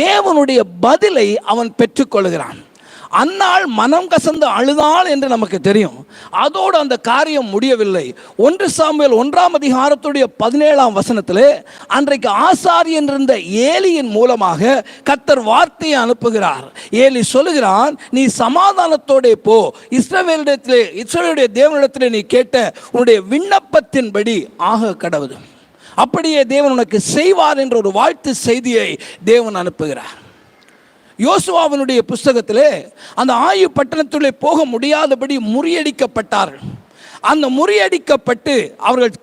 தேவனுடைய பதிலை அவன் பெற்றுக்கொள்கிறான். அன்னாள் மனம் கசந்து அழுதாள் என்று நமக்கு தெரியும். அதோடு அந்த காரியம் முடியவில்லை. 1 சாமுவேல் 1ஆம் அதிகாரத்துடைய 17ஆம் வசனத்திலே அன்றைக்கு ஆசாரியன் இருந்த ஏலியின் மூலமாக கர்த்தர் வார்த்தையை அனுப்புகிறார். ஏலி சொல்லுகிறான், நீ சமாதானத்தோட போ, இஸ்ரவேலுடைய தேவனிடத்திலே நீ கேட்ட உன்னுடைய விண்ணப்பத்தின்படி ஆக கடவுது, அப்படியே தேவன் உனக்கு செய்வார் என்ற ஒரு வாழ்த்து செய்தியை தேவன் அனுப்புகிறார். யோசுவாவினுடைய புஸ்தகத்திலே அந்த ஆயு பட்டணத்திலே போக முடியாதபடி முறியடிக்கப்பட்டார்கள். அந்த முறியடிக்கப்பட்டு அவர்கள்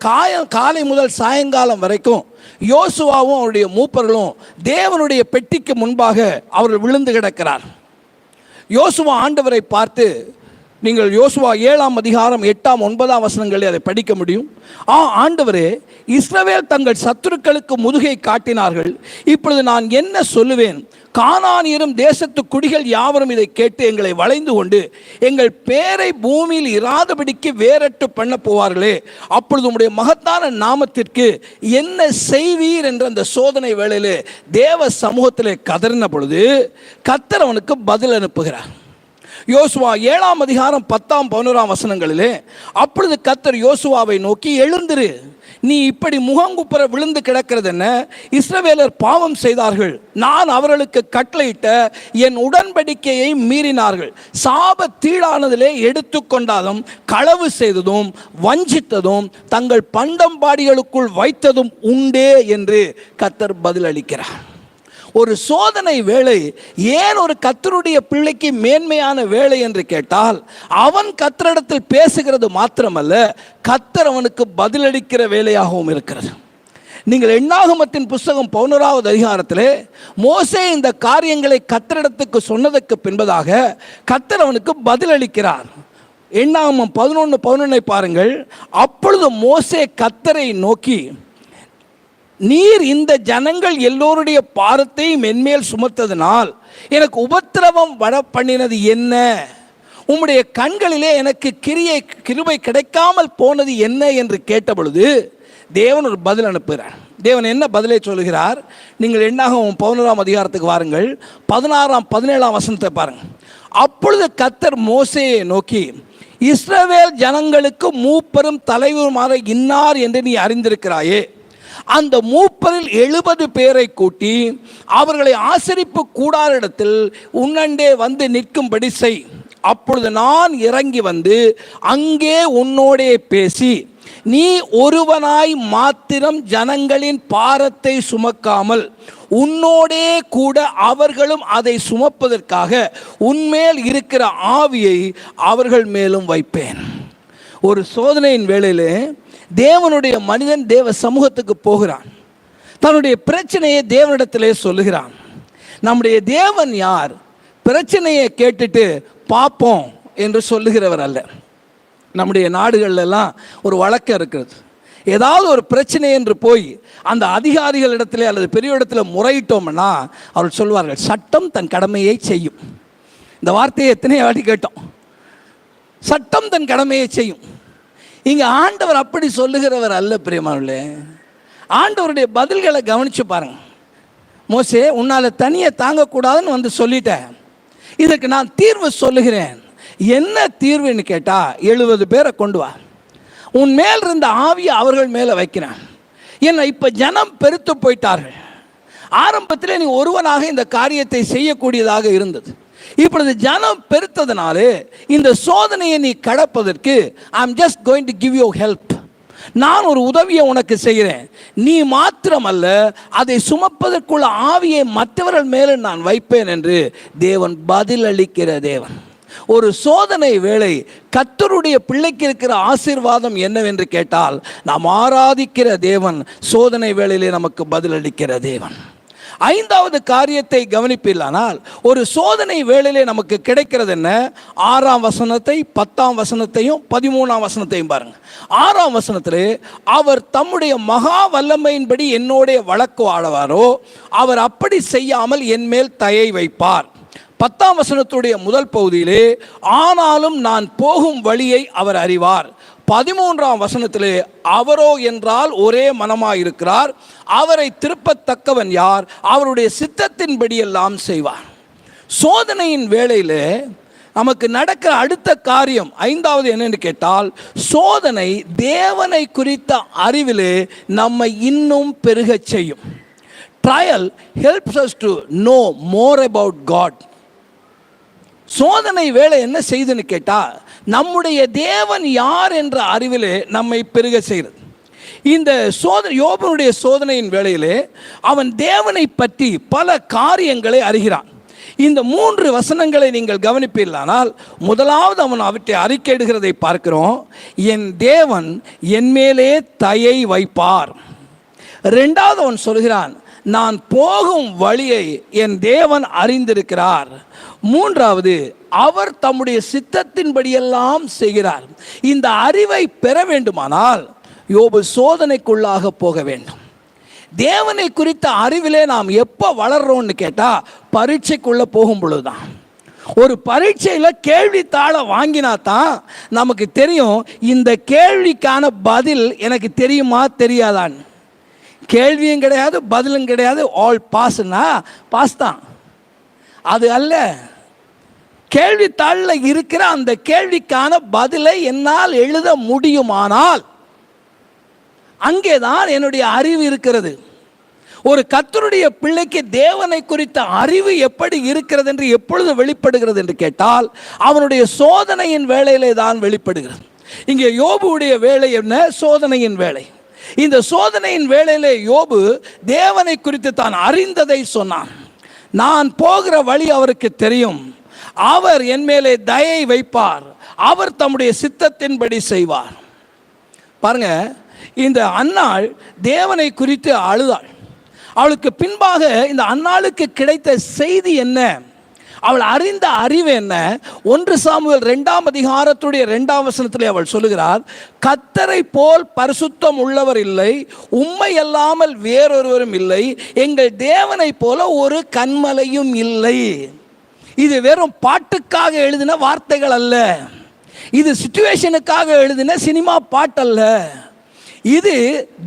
காலை முதல் சாயங்காலம் வரைக்கும் யோசுவாவும் அவருடைய மூப்பர்களும் தேவனுடைய பெட்டிக்கு முன்பாக அவர்கள் விழுந்து கிடக்கிறார். யோசுவா ஆண்டவரை பார்த்து, நீங்கள் யோசுவா 7ஆம் அதிகாரம் 8ஆம் 9ஆம் வசனங்களில் அதை படிக்க முடியும். ஆண்டவரே, இஸ்ரவேல் தங்கள் சத்துருக்களுக்கு முதுகை காட்டினார்கள், இப்பொழுது நான் என்ன சொல்லுவேன்? கானானியரும் தேசத்து குடிகள் யாவரும் இதை கேட்டு எங்களை வளைந்து கொண்டு எங்கள் பேரை பூமியில் இராதபடிக்கு வேறட்டு பண்ண போவார்களே, அப்பொழுது உம்முடைய மகத்தான நாமத்திற்கு என்ன செய்வீர் என்ற அந்த சோதனை வேளையிலே தேவ சமூகத்திலே கதறின பொழுது கர்த்தர் அவனுக்கு பதில் அனுப்புகிறார். யோசுவா 7ஆம் அதிகாரம் 10ஆம் 11ஆம் வசனங்களிலே, அப்பொழுது கர்த்தர் யோசுவாவை நோக்கி, எழுந்திரு, நீ இப்படி முகங்குப்புற விழுந்து கிடக்கிறது என்ன? இஸ்ரவேலர் பாவம் செய்தார்கள், நான் அவர்களுக்கு கட்டளையிட்ட என் உடன்படிக்கையை மீறினார்கள், சாப தீடானதிலே எடுத்துக்கொண்டாலும் களவு செய்ததும் வஞ்சித்ததும் தங்கள் பண்டம்பாடிகளுக்குள் வைத்ததும் உண்டே என்று கர்த்தர் பதில் அளிக்கிறார். ஒரு சோதனை வேளை ஏன் ஒரு கர்த்தருடைய பிள்ளைக்கு மேன்மையான வேளை என்று கேட்டால், அவன் கர்த்தரிடத்தில் பேசுகிறது மாத்திரமல்ல, கர்த்தர் அவனுக்கு பதிலளிக்கிற வேலையாகவும் இருக்கிறது. நீங்கள் எண்ணாகமத்தின் புஸ்தகம் 11ஆவது அதிகாரத்திலே மோசே இந்த காரியங்களை கர்த்தரிடத்துக்கு சொன்னதற்கு பின்பதாக கர்த்தர் அவனுக்கு பதிலளிக்கிறார். எண்ணாகமம் 11:11 பாருங்கள். அப்பொழுது மோசே கர்த்தரை நோக்கி, நீர் இந்த ஜனங்கள் எல்லோருடைய பாரத்தையும் என்மேல் சுமத்ததினால் எனக்கு உபத்திரவம் வர பண்ணினது என்ன? உம்முடைய கண்களிலே எனக்கு கிருபை கிடைக்காமல் போனது என்ன என்று கேட்ட பொழுது தேவன் ஒரு பதில் அனுப்புகிறார். தேவன் என்ன பதிலை சொல்கிறார்? நீங்கள் என்னாகும் 11ஆம் அதிகாரத்துக்கு வாருங்கள், 16ஆம் 17ஆம் வசனத்தை பாருங்கள். அப்பொழுது கர்த்தர் மோசேயை நோக்கி, இஸ்ரவேல் ஜனங்களுக்கு மூப்பரும் தலைவருமாக இன்னார் என்று நீ அறிந்திருக்கிறாயே, அந்த மூப்பரில் 70 பேரை கூட்டி அவர்களை ஆசரிப்பு கூடாரிடத்தில் உன்னண்டே வந்து நிற்கும்படி செய். அப்பொழுது நான் இறங்கி வந்து அங்கே உன்னோடே பேசி, நீ ஒருவனாய் மாத்திரம் ஜனங்களின் பாரத்தை சுமக்காமல் உன்னோடே கூட அவர்களும் அதை சுமப்பதற்காக உன்மேல் இருக்கிற ஆவியை அவர்கள் மேலும் வைப்பேன். ஒரு சோதனையின் வேளையிலே தேவனுடைய மனிதன் தேவ சமூகத்துக்கு போகிறான். தன்னுடைய பிரச்சனையை தேவனிடத்திலே சொல்லுகிறான். நம்முடைய தேவன் யார்? பிரச்சனையை கேட்டுட்டு பார்ப்போம் என்று சொல்லுகிறவர் அல்ல. நம்முடைய நாடுகள்லாம் ஒரு வழக்கம் இருக்கிறது. ஏதாவது ஒரு பிரச்சனை என்று போய் அந்த அதிகாரிகள் இடத்துல அல்லது பெரிய இடத்துல முறையிட்டோம்னா அவர்கள் சொல்வார்கள், சட்டம் தன் கடமையை செய்யும். இந்த வார்த்தையை எத்தனையோ வாட்டி கேட்டோம். சட்டம் தன் கடமையை செய்யும். இங்கே ஆண்டவர் அப்படி சொல்லுகிறவர் அல்ல பிரியமானவர்களே. ஆண்டவருடைய பதில்களை கவனித்து பாருங்க. மோசே, உன்னால் தனியை தாங்கக்கூடாதுன்னு வந்து சொல்லிட்டேன், இதற்கு நான் தீர்வு சொல்லுகிறேன். என்ன தீர்வுன்னு கேட்டால் 70 பேரை கொண்டு வா, உன் மேல் இருந்த ஆவியை அவர்கள் மேலே வைக்கிறேன். ஏன்னா இப்போ ஜனம் பெருத்து போயிட்டார்கள். ஆரம்பத்தில் நீ ஒருவனாக இந்த காரியத்தை செய்யக்கூடியதாக இருந்தது. இப்பொழுது ஜனம் பெருத்ததுனாலே இந்த சோதனையை நீ கடப்பதற்கு I am just going to give you help. நான் ஒரு உதவியை உனக்கு செய்கிறேன். நீ மாத்திரமல்ல, அதை சுமப்பதற்குள்ள ஆவியை மற்றவர்கள் மேலே நான் வைப்பேன் என்று தேவன் பதில் அளிக்கிற தேவன். ஒரு சோதனை வேளை கர்த்தருடைய பிள்ளைக்கு இருக்கிற ஆசீர்வாதம் என்னவென்று கேட்டால், நாம் ஆராதிக்கிற தேவன் சோதனை வேளையிலே நமக்கு பதில் அளிக்கிற தேவன். 5வது காரியத்தை கவனிப்பில்லானால், ஒரு சோதனை வேளையிலே நமக்கு கிடைக்கிறது என்ன? 6ஆம் வசனத்தை 10ஆம் வசனத்தையும் 13ஆம் வசனத்தையும் பாருங்க. 6ஆம் வசனத்திலே, அவர் தம்முடைய மகா வல்லமையின்படி என்னோட வழக்கு ஆடுவாரோ அவர் அப்படி செய்யாமல் என் மேல் தயை வைப்பார். 10ஆம் வசனத்துடைய முதல் பகுதியிலே, ஆனாலும் நான் போகும் வழியை அவர் அறிவார். 13ஆம் வசனத்திலே, அவரோ என்றால் ஒரே மனமாயிருக்கிறார், அவரை திருப்பத்தக்கவன் யார்? அவருடைய சித்தத்தின்படி எல்லாம் செய்வார். சோதனையின் வேளையிலே நமக்கு நடக்கிற அடுத்த காரியம் 5வது என்னென்று கேட்டால், சோதனை தேவனை குறித்த அறிவிலே நம்மை இன்னும் பெருகச் செய்யும். Trial helps us to know more about God. சோதனை வேளை என்ன செய்துன்னு கேட்டால், நம்முடைய தேவன் யார் என்ற அறிவிலே நம்மை பெருக செய்கிறது. இந்த யோபனுடைய சோதனையின் வேளையிலே அவன் தேவனை பற்றி பல காரியங்களை அறிகிறான். இந்த 3 வசனங்களை நீங்கள் கவனிப்பீர்களானால், முதலாவது அவன் அவற்றை அறிக்கையிடுகிறதை பார்க்கிறோம். என் தேவன் என் மேலே தயை வைப்பார். 2வது அவன் சொல்கிறான், நான் போகும் வழியை என் தேவன் அறிந்திருக்கிறார். 3வது, அவர் தம்முடைய சித்தத்தின்படியெல்லாம் செய்கிறார். இந்த அறிவை பெற வேண்டுமானால் யோபு சோதனைக்குள்ளாக போக வேண்டும். தேவனை குறித்த அறிவிலே நாம் எப்போ வளர்றோம்னு கேட்டால், பரீட்சைக்குள்ளே போகும் பொழுதுதான். ஒரு பரீட்சையில் கேள்வித்தாளை வாங்கினா தான் நமக்கு தெரியும், இந்த கேள்விக்கான பதில் எனக்கு தெரியுமா தெரியாதான்னு. கேள்வியும் கிடையாது, பதிலும் கிடையாது, ஆல் பாஸ்னா பாஸ் தான். அது அல்ல, கேள்வித்தாளில் இருக்கிற அந்த கேள்விக்கான பதிலை என்னால் எழுத முடியுமானால் அங்கேதான் என்னுடைய அறிவு இருக்கிறது. ஒரு கர்த்தருடைய பிள்ளைக்கு தேவனை குறித்த அறிவு எப்படி இருக்கிறது என்று எப்பொழுது வெளிப்படுகிறது என்று கேட்டால், அவனுடைய சோதனையின் வேளையிலே தான் வெளிப்படுகிறது. இங்கே யோபுடைய வேலை என்ன? சோதனையின் வேலை. இந்த சோதனையின் வேளையிலே யோபு தேவனை குறித்து தான் அறிந்ததை சொன்னான். நான் போகிற வழி அவருக்கு தெரியும், அவர் என் மேலே தயை வைப்பார், அவர் தம்முடைய சித்தத்தின்படி செய்வார். பாருங்க, இந்த அன்னாள் தேவனை குறித்து அழுதாள். அவளுக்கு பின்பாக இந்த அன்னாளுக்கு கிடைத்த செய்தி என்ன? அவள் அறிந்த அறிவு என்ன? 1 சாமுவேல் 2ஆம் அதிகாரத்துடைய 2ஆம் வசனத்திலே அவள் சொல்லுகிறார், கர்த்தரை போல் பரிசுத்தம் உள்ளவர் இல்லை, உம்மை அல்லாமல் வேறொருவரும் இல்லை, எங்கள் தேவனை போல ஒரு கன்மலையும் இல்லை. இது வெறும் பாட்டுக்காக எழுதின வார்த்தைகள் அல்ல, இது சிச்சுவேஷனுக்காக எழுதின சினிமா பாட்டல்ல. இது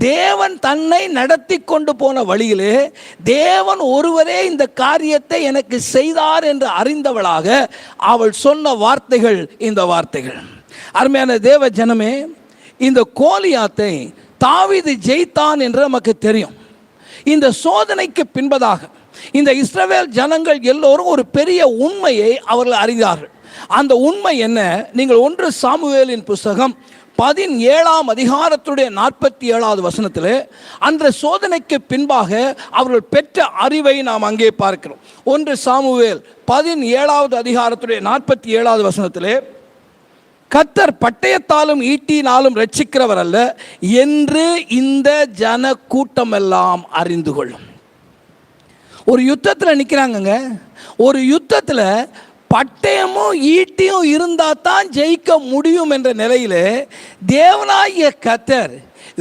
தேவன் தன்னை நடத்தி கொண்டு போன வழியிலே தேவன் ஒருவரே இந்த காரியத்தை எனக்கு செய்தார் என்று அறிந்தவளாக அவள் சொன்ன வார்த்தைகள் இந்த வார்த்தைகள். அருமையான தேவ ஜனமே, இந்த கோலியாத்தை தாவீது ஜெயித்தான் என்று நமக்கு தெரியும். இந்த சோதனைக்கு பின்பதாக இந்த இஸ்ரவேல் ஜனங்கள் எல்லோரும் ஒரு பெரிய உண்மையை அவர்கள் அறிந்தார்கள். அந்த உண்மை என்ன? நீங்கள் 1 சாமுவேலின் புஸ்தகம் 17ஆம் அதிகாரத்துடைய 47வது வசனத்தில் அந்த சோதனைக்கு பின்பாக அவர்கள் பெற்ற அறிவை நாம் அங்கே பார்க்கிறோம். 1 சாமுவேல் 17வது அதிகாரத்துடைய 47வது வசனத்தில், கர்த்தர் பட்டயத்தாலும் ஈட்டினாலும் ரட்சிக்கிறவர் அல்ல என்று இந்த ஜன கூட்டமெல்லாம் அறிந்து கொள்ளும். ஒரு யுத்தத்தில் நிற்கிறாங்கங்க. ஒரு யுத்தத்தில் பட்டயமும் ஈட்டியும் இருந்தால் தான் ஜெயிக்க முடியும் என்ற நிலையில் தேவனாகிய கர்த்தர்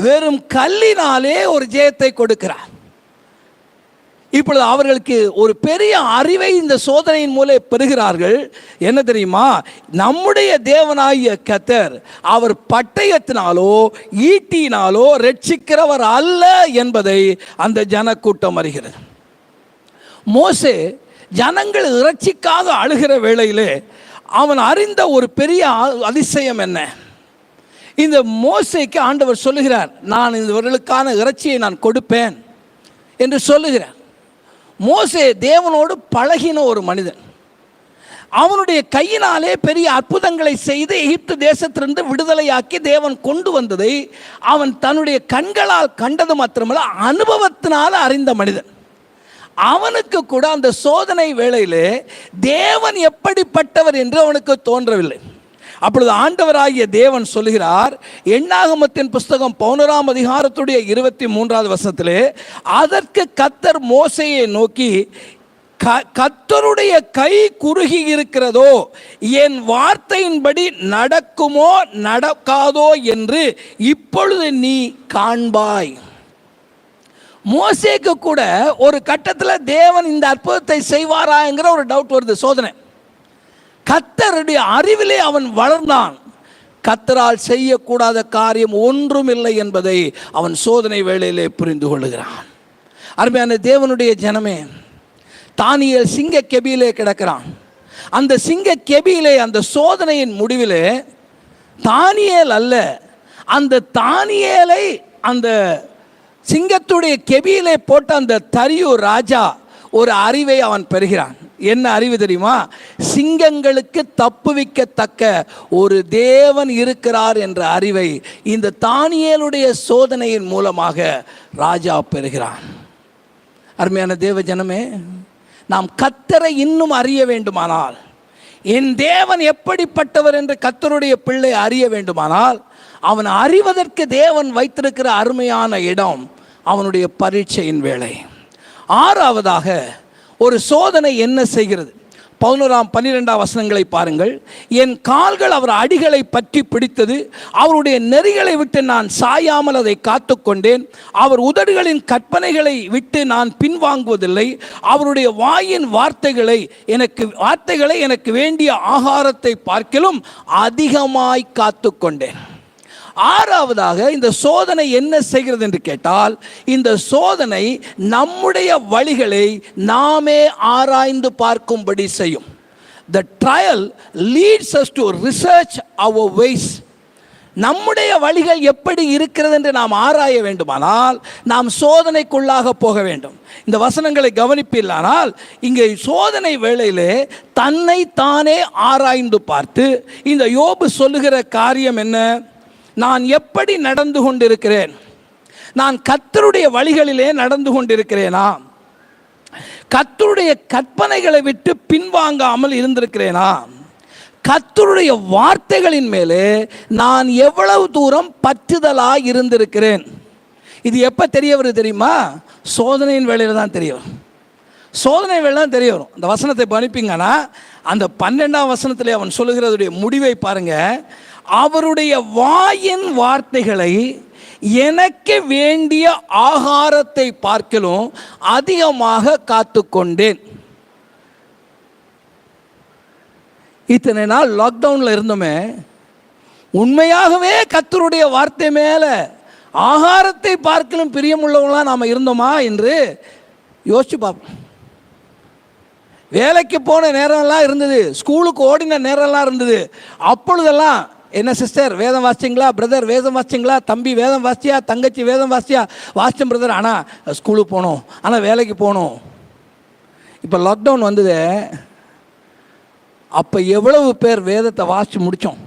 வெறும் கல்லினாலே ஒரு ஜெயத்தை கொடுக்கிறார். இப்பொழுது அவர்களுக்கு ஒரு பெரிய அறிவை இந்த சோதனையின் மூலம் பெறுகிறார்கள். என்ன தெரியுமா? நம்முடைய தேவனாகிய கர்த்தர் அவர் பட்டயத்தினாலோ ஈட்டினாலோ ரட்சிக்கிறவர் அல்ல என்பதை அந்த ஜனக்கூட்டம் அறிகிறது. மோசே ஜனங்கள் இறைச்சிக்காக அழுகிற வேளையிலே அவன் அறிந்த ஒரு பெரிய அதிசயம் என்ன? இந்த மோசேக்கு ஆண்டவர் சொல்லுகிறார், நான் இவர்களுக்கான இறைச்சியை நான் கொடுப்பேன் என்று சொல்லுகிறார். மோசே தேவனோடு பழகின ஒரு மனிதன். அவனுடைய கையினாலே பெரிய அற்புதங்களை செய்து எகிப்து தேசத்திலிருந்து விடுதலையாக்கி தேவன் கொண்டு வந்ததை அவன் தன்னுடைய கண்களால் கண்டது மாத்திரமல்ல, அனுபவத்தினால் அறிந்த மனிதன். அவனுக்கு கூட அந்த சோதனை வேளையிலே தேவன் எப்படிப்பட்டவர் என்று அவனுக்கு தோன்றவில்லை. அப்பொழுது ஆண்டவராகிய தேவன் சொல்லுகிறார், எண்ணாகமத்தின் புஸ்தகம் 11ஆம் அதிகாரத்துடைய 23வது வசனத்திலே, அதற்கு கர்த்தர் மோசேயை நோக்கி, கர்த்தருடைய கை குறுகி இருக்கிறதோ, என் வார்த்தையின்படி நடக்குமோ நடக்காதோ என்று இப்பொழுது நீ காண்பாய். மோசேக்கு கூட ஒரு கட்டத்தில் தேவன் இந்த அற்புதத்தை செய்வாரா என்கிற ஒரு டவுட் வருது. சோதனை. கர்த்தருடைய அறிவிலே அவன் வளர்ந்தான். கர்த்தரால் செய்யக்கூடாத காரியம் ஒன்றும் இல்லை என்பதை அவன் சோதனை வேளையிலே புரிந்து கொள்ளுகிறான். அருமையான தேவனுடைய ஜனமே, தானியேல் சிங்க கெபியிலே கிடக்கிறான். அந்த சிங்க கெபியிலே அந்த சோதனையின் முடிவிலே தானியேல் அல்ல, அந்த தானியேலை அந்த சிங்கத்துடைய கெபியிலே போட்ட அந்த தரியு ராஜா ஒரு அறிவை அவன் பெறுகிறான். என்ன அறிவு தெரியுமா? சிங்கங்களுக்கு தப்புவிக்கத்தக்க ஒரு தேவன் இருக்கிறார் என்ற அறிவை இந்த தானியேலுடைய சோதனையின் மூலமாக ராஜா பெறுகிறான். அருமையான தேவ ஜனமே, நாம் கர்த்தரை இன்னும் அறிய வேண்டுமானால், என் தேவன் எப்படிப்பட்டவர் என்று கர்த்தருடைய பிள்ளை அறிய வேண்டுமானால், அவன் அறிவதற்கு தேவன் வைத்திருக்கிற அருமையான இடம் அவனுடைய பரீட்சையின் வேளை. 6வதாக ஒரு சோதனை என்ன செய்கிறது? 11-12 வசனங்களை பாருங்கள். என் கால்கள் அவர் அடிகளை பற்றி பிடித்தது, அவருடைய நெறிகளை விட்டு நான் சாயாமல் அதை காத்து கொண்டேன். அவர் உதடுகளின் கற்பனைகளை விட்டு நான் பின்வாங்குவதில்லை. அவருடைய வாயின் வார்த்தைகளை எனக்கு வேண்டிய ஆகாரத்தை பார்க்கிலும் அதிகமாய் காத்து கொண்டேன். 6வதாக இந்த சோதனை என்ன செய்கிறது என்று கேட்டால், இந்த சோதனை நம்முடைய வழிகளை நாமே ஆராய்ந்து பார்க்கும்படி செய்யும். The trial leads us to research our ways. நம்முடைய வழிகள் எப்படி இருக்கிறது என்று நாம் ஆராய வேண்டுமானால் நாம் சோதனைக்குள்ளாக போக வேண்டும். இந்த வசனங்களை கவனிப்பில்லானால் இங்கே சோதனை வேளையிலே தன்னை தானே ஆராய்ந்து பார்த்து இந்த யோபு சொல்லுகிற காரியம் என்ன? நான் எப்படி நடந்து கொண்டிருக்கிறேன்? நான் கர்த்தருடைய வழிகளிலே நடந்து கொண்டிருக்கிறேனா? கர்த்தருடைய கற்பனைகளை விட்டு பின்வாங்காமல் இருந்திருக்கிறேனா? கர்த்தருடைய வார்த்தைகளின் மேலே நான் எவ்வளவு தூரம் பற்றுதலாக இருந்திருக்கிறேன்? இது எப்போ தெரிய வருது தெரியுமா? சோதனையின் வேளையில் தான் தெரிய வரும். சோதனை வேளைலாம் தெரிய வரும். அந்த வசனத்தை படிப்பீங்கன்னா அந்த 12ஆம் வசனத்தில் அவன் சொல்லுகிறதுடைய முடிவை பாருங்க. அவருடைய வாயின் வார்த்தைகளை எனக்கு வேண்டிய ஆகாரத்தை பார்க்கலும் அதிகமாக காத்து கொண்டேன். இத்தனை நாள் லாக்டவுனில் இருந்தோமே, உண்மையாகவே கர்த்தருடைய வார்த்தை மேலே ஆகாரத்தை பார்க்கலும் பிரியமுள்ளவங்களாம் நாம் இருந்தோமா என்று யோசிச்சு பார்ப்போம். வேலைக்கு போன நேரம்லாம் இருந்தது, ஸ்கூலுக்கு ஓடின நேரம்லாம் இருந்தது. அப்பொழுதெல்லாம் என்ன சிஸ்டர் வேதம் வாசிச்சிங்களா, பிரதர் வேதம் வாசிச்சிங்களா, தம்பி வேதம் வாசிச்சியா, தங்கச்சி வேதம் வாசிச்சியா, வாசித்தேன் பிரதர், ஆனால் ஸ்கூலுக்கு போகணும், ஆனால் வேலைக்கு போகணும். இப்போ லாக்டவுன் வந்தது, அப்போ எவ்வளவு பேர் வேதத்தை வாசித்து முடித்தோம்?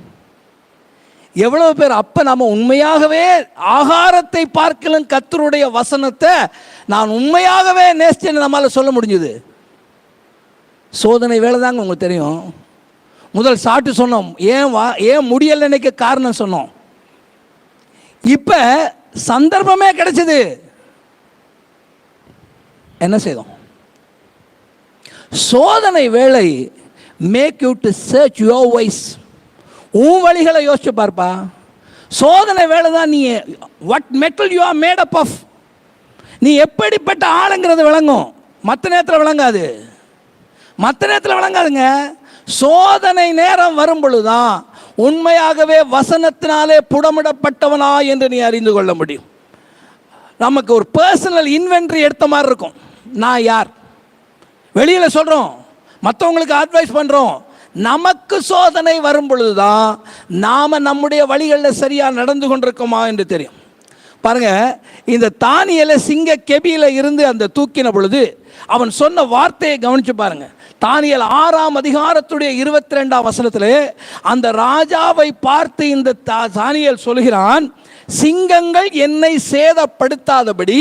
எவ்வளவு பேர் அப்போ நம்ம உண்மையாகவே ஆகாரத்தை பார்க்கலும் கர்த்தருடைய வசனத்தை நான் உண்மையாகவே நேசிச்சேன்னு நம்மளால் சொல்ல முடிஞ்சுது? சோதனை வேலை தாங்க உங்களுக்கு தெரியும். முதல் சாட்டு சொன்னோம், ஏன் முடியலைன்னைக்கு காரணம் சொன்னோம். இப்போ சந்தர்ப்பமே கிடைச்சது, என்ன செய்தோம்? சோதனை வேலை make you to search your ways. உன் வழிகளை யோசிச்சு பார்ப்பா. சோதனை வேலை தான் நீ what metal you are made up of, நீ எப்படிப்பட்ட ஆளுங்கிறது விளங்கும். மற்ற நேரத்தில் விளங்காது, மற்ற நேரத்தில் விளங்காதுங்க. சோதனை நேரம் வரும் பொழுதுதான் உண்மையாகவே வசனத்தினாலே புடமிடப்பட்டவனா என்று நீ அறிந்து கொள்ள முடியும். நமக்கு ஒரு பர்சனல் இன்வென்ட்ரி எடுத்த மாதிரி இருக்கும். நான் யார்? வெளியில் சொல்கிறோம், மற்றவங்களுக்கு அட்வைஸ் பண்ணுறோம். நமக்கு சோதனை வரும் பொழுதுதான் நாம் நம்முடைய வழிகளில் சரியாக நடந்து கொண்டிருக்கோமா என்று தெரியும். பாருங்க, இந்த தானியேலை சிங்க கெபியில் இருந்து அந்த தூக்கின பொழுது அவன் சொன்ன வார்த்தையை கவனிச்சு பாருங்க. தானியேல் 6ஆம் அதிகாரத்துடைய 22ஆம் வசனத்தில் அந்த ராஜாவை பார்த்து இந்த தானியேல் சொல்கிறான், சிங்கங்கள் என்னை சேதப்படுத்தாதபடி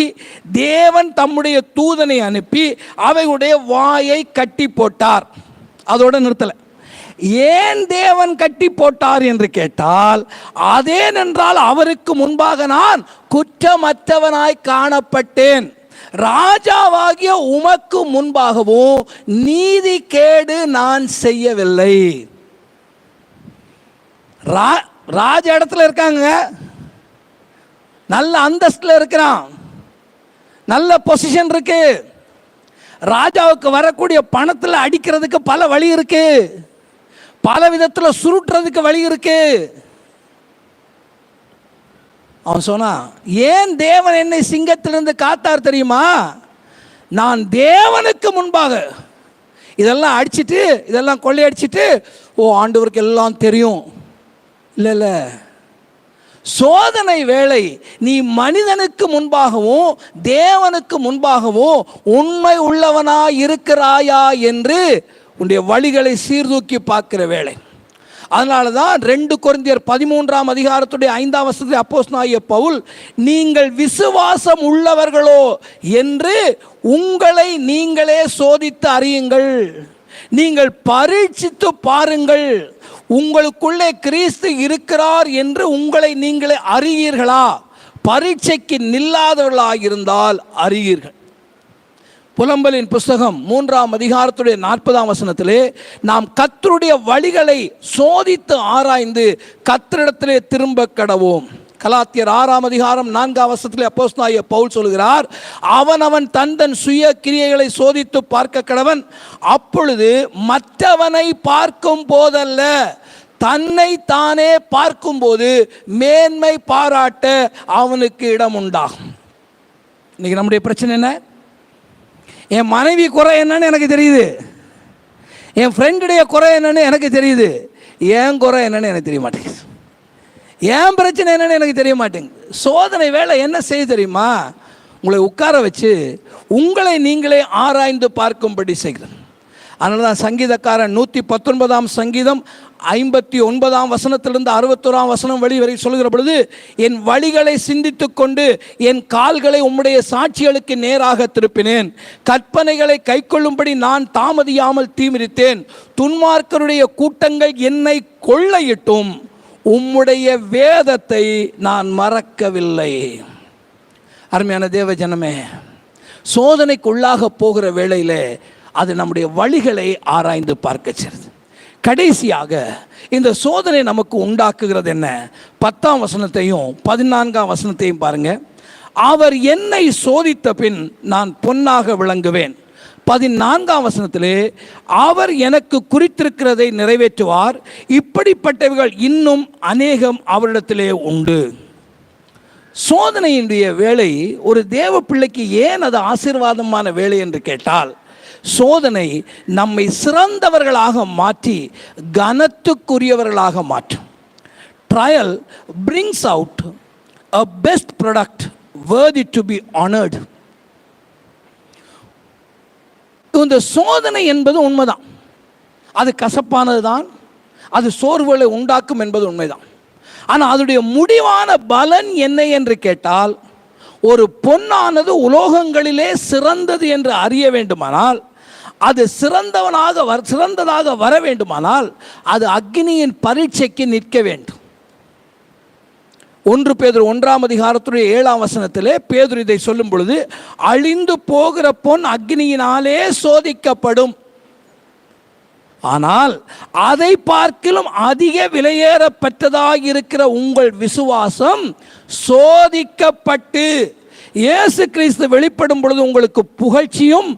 தேவன் தம்முடைய தூதனை அனுப்பி அவைகளுடைய வாயை கட்டி போட்டார். அதோட நிறுத்தலை. ஏன் தேவன் கட்டி போட்டார் என்று கேட்டால், அதேனென்றால் அவருக்கு முன்பாக நான் குற்றமற்றவனாய் காணப்பட்டேன், ராஜாவாகிய உமக்கு முன்பாகவும் நீதி கேடு நான் செய்யவில்லை. ராஜ இடத்துல இருக்காங்க, நல்ல அந்தஸ்தில் இருக்கிறான், நல்ல பொசிஷன் இருக்கு, ராஜாவுக்கு வரக்கூடிய பணத்தில் அடிக்கிறதுக்கு பல வழி இருக்கு, பல விதத்தில் சுருட்டுறதுக்கு வழி இருக்கு. அவன் சொன்னான், ஏன் தேவன் என்னை சிங்கத்திலிருந்து காத்தார் தெரியுமா? நான் தேவனுக்கு முன்பாக இதெல்லாம் அடிச்சிட்டு, இதெல்லாம் கொள்ளையடிச்சிட்டு, ஆண்டவருக்கு எல்லாம் தெரியும். இல்லை இல்லை, சோதனை வேளை நீ மனிதனுக்கு முன்பாகவும் தேவனுக்கு முன்பாகவும் உண்மை உள்ளவனாய் இருக்கிறாயா என்று உன்னுடைய வழிகளை சீர்தூக்கி பார்க்கிற வேளை. அதனால தான் 2 கொரிந்தியர் 13ஆம் அதிகாரத்துடைய 5ஆம் வசனத்தில் அப்போஸ்தலனாகிய பவுல், நீங்கள் விசுவாசம் உள்ளவர்களோ என்று உங்களை நீங்களே சோதித்து அறியுங்கள், நீங்கள் பரீட்சித்து பாருங்கள், உங்களுக்குள்ளே கிறிஸ்து இருக்கிறார் என்று உங்களை நீங்களே அறியீர்களா? பரீட்சைக்கு நில்லாதவர்களாக இருந்தால் அறியீர்கள். புலம்பலின் புஸ்தகம் 3ஆம் அதிகாரத்துடைய 40ஆம் வசனத்திலே நாம் கர்த்தருடைய வழிகளை சோதித்து ஆராய்ந்து கர்த்தரிடத்திலே திரும்ப கடவோம். கலாத்தியர் 6ஆம் அதிகாரம் 4ஆம் வசனத்திலே அப்போஸ்தலனாகிய பவுல் சொல்கிறார், அவன் தன் சுய கிரியைகளை சோதித்து பார்க்க கடவன், அப்பொழுது மற்றவனை பார்க்கும் போதல்ல தன்னை தானே பார்க்கும்போது மேன்மை பாராட்ட அவனுக்கு இடம் உண்டாகும். இன்னைக்கு நம்முடைய பிரச்சனை என்ன? என் மனைவி குறை என்னன்னு எனக்கு தெரியுது, என் ஃப்ரெண்டுடைய குறை என்னன்னு எனக்கு தெரியுது, என் குறை என்னன்னு எனக்கு தெரிய மாட்டேங்குது, என் பிரச்சனை என்னன்னு எனக்கு தெரிய மாட்டேங்குது. சோதனை வேலை என்ன செய்ய தெரியுமா? உங்களை உட்கார வச்சு உங்களை நீங்களே ஆராய்ந்து பார்க்கும்படி செய்கிறது. அதனால தான் சங்கீதக்காரன் 119ஆம் சங்கீதம் 59ஆம் வசனத்திலிருந்து 61ஆம் வசனம் வரை சொல்கிற பொழுது, என் வழிகளை சிந்தித்து கொண்டு என் கால்களை உம்முடைய சாட்சிகளுக்கு நேராக திருப்பினேன், கற்பனைகளை கைக்கொள்ளும்படி நான் தாமதியாமல் தீமிரித்தேன், துன்மார்க்கருடைய கூட்டங்கள் என்னை கொள்ளையிட்டும் உம்முடைய வேதத்தை நான் மறக்கவில்லை. அருமையான தேவ ஜனமே, சோதனைக்குள்ளாக போகிற வேளையில் அது நம்முடைய வழிகளை ஆராய்ந்து பார்க்க செய்கிறது. கடைசியாக இந்த சோதனை நமக்கு உண்டாக்குகிறது என்ன? 10ஆம் வசனத்தையும் 14ஆம் வசனத்தையும் பாருங்க. அவர் என்னை சோதித்த பின் நான் பொன்னாக விளங்குவேன். 14ஆம் வசனத்திலே அவர் எனக்கு குறித்திருக்கிறதை நிறைவேற்றுவார், இப்படிப்பட்டவர்கள் இன்னும் அநேகம் அவரிடத்திலே உண்டு. சோதனையினுடைய வேலை ஒரு தேவ பிள்ளைக்கு ஏன் அது ஆசீர்வாதமான வேலை என்று கேட்டால், சோதனை நம்மை சிறந்தவர்களாக மாற்றி கனத்துக்குரியவர்களாக மாற்றும். Trial brings out a best product worthy to be honored. இந்த சோதனை என்பது உண்மைதான், அது கசப்பானது தான், அது சோர்வுகளை உண்டாக்கும் என்பது உண்மைதான். ஆனால் அதனுடைய முடிவான பலன் என்ன என்று கேட்டால், ஒரு பொன்னானது உலோகங்களிலே சிறந்தது என்று அறிய வேண்டுமானால், அது சிறந்ததாக வர வேண்டுமானால் அது அக்னியின் பரீட்சைக்கு நிற்க வேண்டும். 1 பேதுரு 1ஆம் அதிகாரத்துடைய 7ஆம் வசனத்திலே பேதுரு இதை சொல்லும் பொழுது, அழிந்து போகிற பொன் அக்னியினாலே சோதிக்கப்படும், ஆனால் அதை பார்க்கிலும் அதிக விலையேறப்பட்டதாக இருக்கிற உங்கள் விசுவாசம் சோதிக்கப்பட்டு இயேசு கிறிஸ்து வெளிப்படும் பொழுது உங்களுக்கு புகழ்ச்சியும்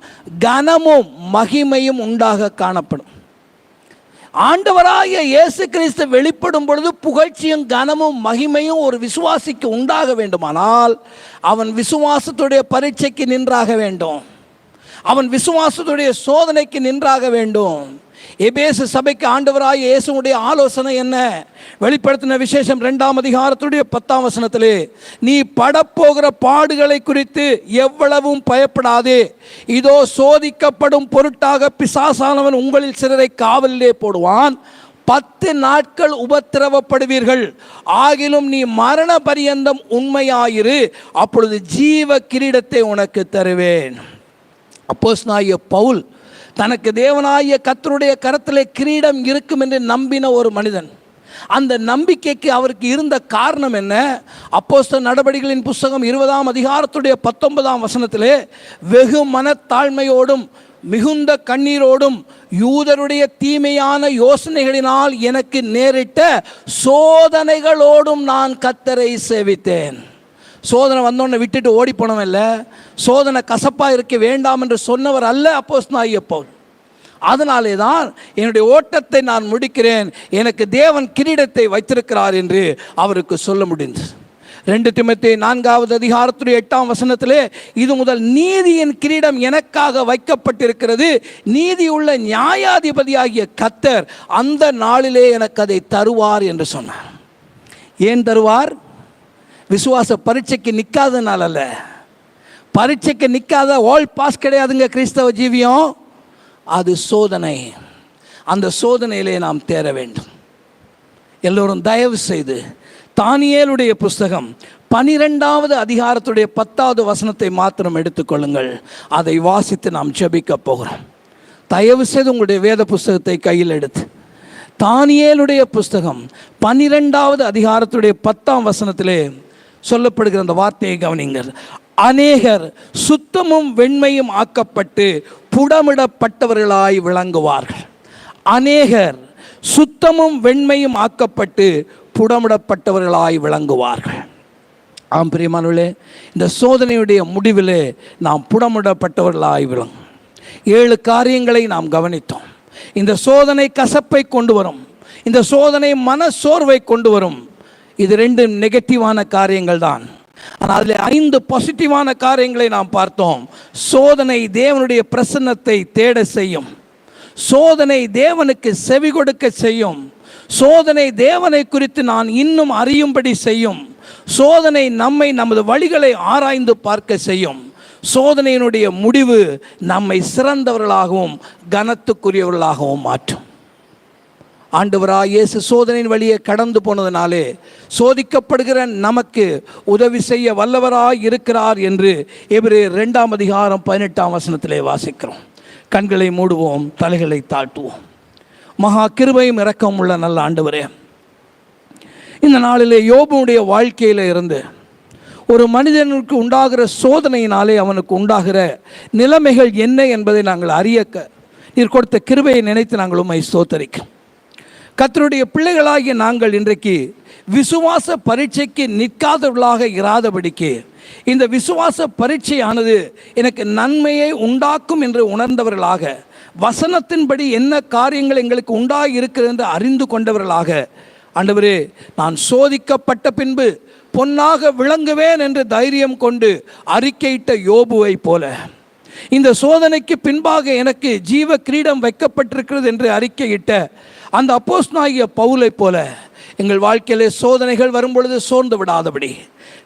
கனமும் மகிமையும் உண்டாக காணப்படும். ஆண்டவராகிய இயேசு கிறிஸ்து வெளிப்படும் பொழுது புகழ்ச்சியும் கனமும் மகிமையும் ஒரு விசுவாசிக்கு உண்டாக வேண்டுமானால் அவன் விசுவாசத்துடைய பரீட்சைக்கு நின்றாக வேண்டும், அவன் விசுவாசத்துடைய சோதனைக்கு நின்றாக வேண்டும். எபேசு சபைக்கு ஆண்டவராகிய இயேசுவுடைய ஆலோசனை என்ன? வெளிப்படுத்தின விசேஷம் 2ஆம் அதிகாரத்துடைய 10ஆம் வசனத்திலே, நீ படப்போகிற பாடுகளை குறித்து எவ்வளவும் பயப்படாதே, இதோ சோதிக்கப்படும் பொருட்டாக பிசாசானவன் உங்களில் சிலரை காவலிலே போடுவான், 10 நாட்கள் உபத்திரவப்படுவீர்கள், ஆகிலும் நீ மரண பரியந்தம் உண்மையாயிரு, அப்பொழுது ஜீவ கிரீடத்தை உனக்கு தருவேன். அப்போஸ்தலனாகிய பவுல் தனக்கு தேவனாகிய கர்த்தருடைய கரத்திலே கிரீடம் இருக்கும் என்று நம்பின ஒரு மனிதன். அந்த நம்பிக்கைக்கு அவருக்கு இருந்த காரணம் என்ன? அப்போஸ்தலர் நடபடிகளின் புஸ்தகம் 20ஆம் அதிகாரத்துடைய 19ஆம் வசனத்திலே, வெகு மனத்தாழ்மையோடும் மிகுந்த கண்ணீரோடும் யூதருடைய தீமையான யோசனைகளினால் எனக்கு நேரிட்ட சோதனைகளோடும் நான் கர்த்தரை சேவித்தேன். சோதனை வந்தோடனே விட்டுட்டு ஓடி போனவன் இல்லை, சோதனை கசப்பாக இருக்க வேண்டாம் என்று சொன்னவர் அல்ல அப்போஸ்தலனாகிய பவுல். அதனாலே தான் என்னுடைய ஓட்டத்தை நான் முடிக்கிறேன், எனக்கு தேவன் கிரீடத்தை வைத்திருக்கிறார் என்று அவருக்கு சொல்ல முடிந்தது. 2 தீமோத்தேயு 4ஆவது அதிகாரத்துடைய 8ஆம் வசனத்திலே, இது முதல் நீதியின் கிரீடம் எனக்காக வைக்கப்பட்டிருக்கிறது, நீதியுள்ள நியாயாதிபதியாகிய கர்த்தர் அந்த நாளிலே எனக்கு அதை தருவார் என்று சொன்னார். ஏன் தருவார்? விசுவாச பரீட்சைக்கு நிற்காதனால அல்ல. பரீட்சைக்கு நிற்காத ஆல் பாஸ் கிடையாதுங்க கிறிஸ்தவ ஜீவியம், அது சோதனை. அந்த சோதனையிலே நாம் தேர வேண்டும். எல்லோரும் தயவு செய்து தானியேலுடைய புஸ்தகம் 12ஆவது அதிகாரத்துடைய 10ஆவது வசனத்தை மாத்திரம் எடுத்துக்கொள்ளுங்கள். அதை வாசித்து நாம் ஜெபிக்க போகிறோம். தயவு செய்து உங்களுடைய வேத புஸ்தகத்தை கையில் எடுத்து தானியேலுடைய புஸ்தகம் 12ஆவது அதிகாரத்துடைய 10ஆம் வசனத்திலே சொல்லப்படுகிற அந்த வார்த்தையை கவனிங்கள். அநேகர் சுத்தமும் வெண்மையும் ஆக்கப்பட்டு புடமிடப்பட்டவர்களாய் விளங்குவார்கள். அநேகர் சுத்தமும் வெண்மையும் ஆக்கப்பட்டு புடமிடப்பட்டவர்களாய் விளங்குவார்கள். ஆம் பிரியமானவர்களே, இந்த சோதனையுடைய முடிவிலே நாம் புடமிடப்பட்டவர்களாய் விளங்கும். 7 காரியங்களை நாம் கவனித்தோம். இந்த சோதனை கசப்பை கொண்டு வரும், இந்த சோதனை மன சோர்வை கொண்டு வரும். இது 2 நெகட்டிவான காரியங்கள் தான். ஆனால் அதில் 5 பாசிட்டிவான காரியங்களை நாம் பார்த்தோம். சோதனை தேவனுடைய பிரசன்னத்தை தேட செய்யும், சோதனை தேவனுக்கு செவி கொடுக்க செய்யும், சோதனை தேவனை குறித்து நான் இன்னும் அறியும்படி செய்யும், சோதனை நம்மை நமது வழிகளை ஆராய்ந்து பார்க்க செய்யும், சோதனையினுடைய முடிவு நம்மை சிறந்தவர்களாகவும் கனத்துக்குரியவர்களாகவும் மாற்றும். ஆண்டவராகிய இயேசு சோதனையின் வழியே கடந்து போனதினாலே சோதிக்கப்படுகிற நமக்கு உதவி செய்ய வல்லவராய் இருக்கிறார் என்று எபிரேயர் 2ஆம் அதிகாரம் 18ஆம் வசனத்திலே வாசிக்கிறோம். கண்களை மூடுவோம், தலைகளை தாழ்த்துவோம். மகா கிருபையும் இரக்கம் உள்ள நல்ல ஆண்டவரே, இந்த நாளிலே யோபுடைய வாழ்க்கையில் இருந்து ஒரு மனிதனுக்கு உண்டாகிற சோதனையினாலே அவனுக்கு உண்டாகிற நிலைமைகள் என்ன என்பதை நாங்கள் அறியக்க நீர் கொடுத்த கிருபையை நினைத்து நாங்கள் உம்மை ஸ்தோத்தரிக்கிறோம். கர்த்தருடைய பிள்ளைகளாகிய நாங்கள் இன்றைக்கு விசுவாச பரீட்சைக்கு நிற்காதவர்களாக இராதபடிக்கு இந்த விசுவாச பரீட்சையானது எனக்கு நன்மையை உண்டாக்கும் என்று உணர்ந்தவர்களாக, வசனத்தின்படி என்ன காரியங்கள் எங்களுக்கு உண்டாகி இருக்கிறது என்று அறிந்து கொண்டவர்களாக, ஆண்டவரே நான் சோதிக்கப்பட்ட பின்பு பொன்னாக விளங்குவேன் என்று தைரியம் கொண்டு அறிக்கையிட்ட யோபுவை போல, இந்த சோதனைக்கு பின்பாக எனக்கு ஜீவ கிரீடம் வைக்கப்பட்டிருக்கிறது என்று அறிக்கையிட்ட அந்த அப்போஸ்தலனாகிய பவுலை போல எங்கள் வாழ்க்கையிலே சோதனைகள் வரும்பொழுது சோர்ந்து விடாதபடி,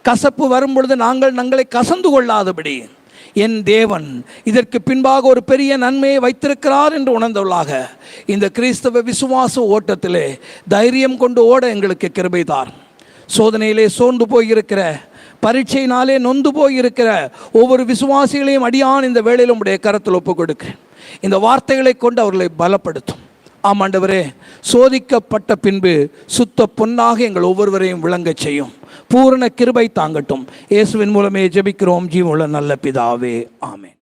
கசப்பு வரும்பொழுது நாங்களை கசந்து கொள்ளாதபடி, என் தேவன் இதற்கு பின்பாக ஒரு பெரிய நன்மையை வைத்திருக்கிறார் என்று உணர்ந்தவர்களாக இந்த கிறிஸ்தவ விசுவாச ஓட்டத்திலே தைரியம் கொண்டு ஓட எங்களுக்கு கிருபை தார். சோதனையிலே சோர்ந்து போயிருக்கிற, பரீட்சையினாலே நொந்து போயிருக்கிற ஒவ்வொரு விசுவாசிகளையும் அடியான் இந்த வேளையில் உம்முடைய கரத்தில் ஒப்புக் கொடுக்கிறேன். இந்த வார்த்தைகளை கொண்டு அவர்களை பலப்படுத்தும். ஆமாண்டவரே, சோதிக்கப்பட்ட பின்பு சுத்த பொன்னாக எங்கள் ஒவ்வொருவரையும் விளங்கச் செய்யும். பூரண கிருபை தாங்கட்டும். இயேசுவின் மூலமே ஜெபிக்கிறோம் ஜீவனுள்ள நல்ல பிதாவே, ஆமென்.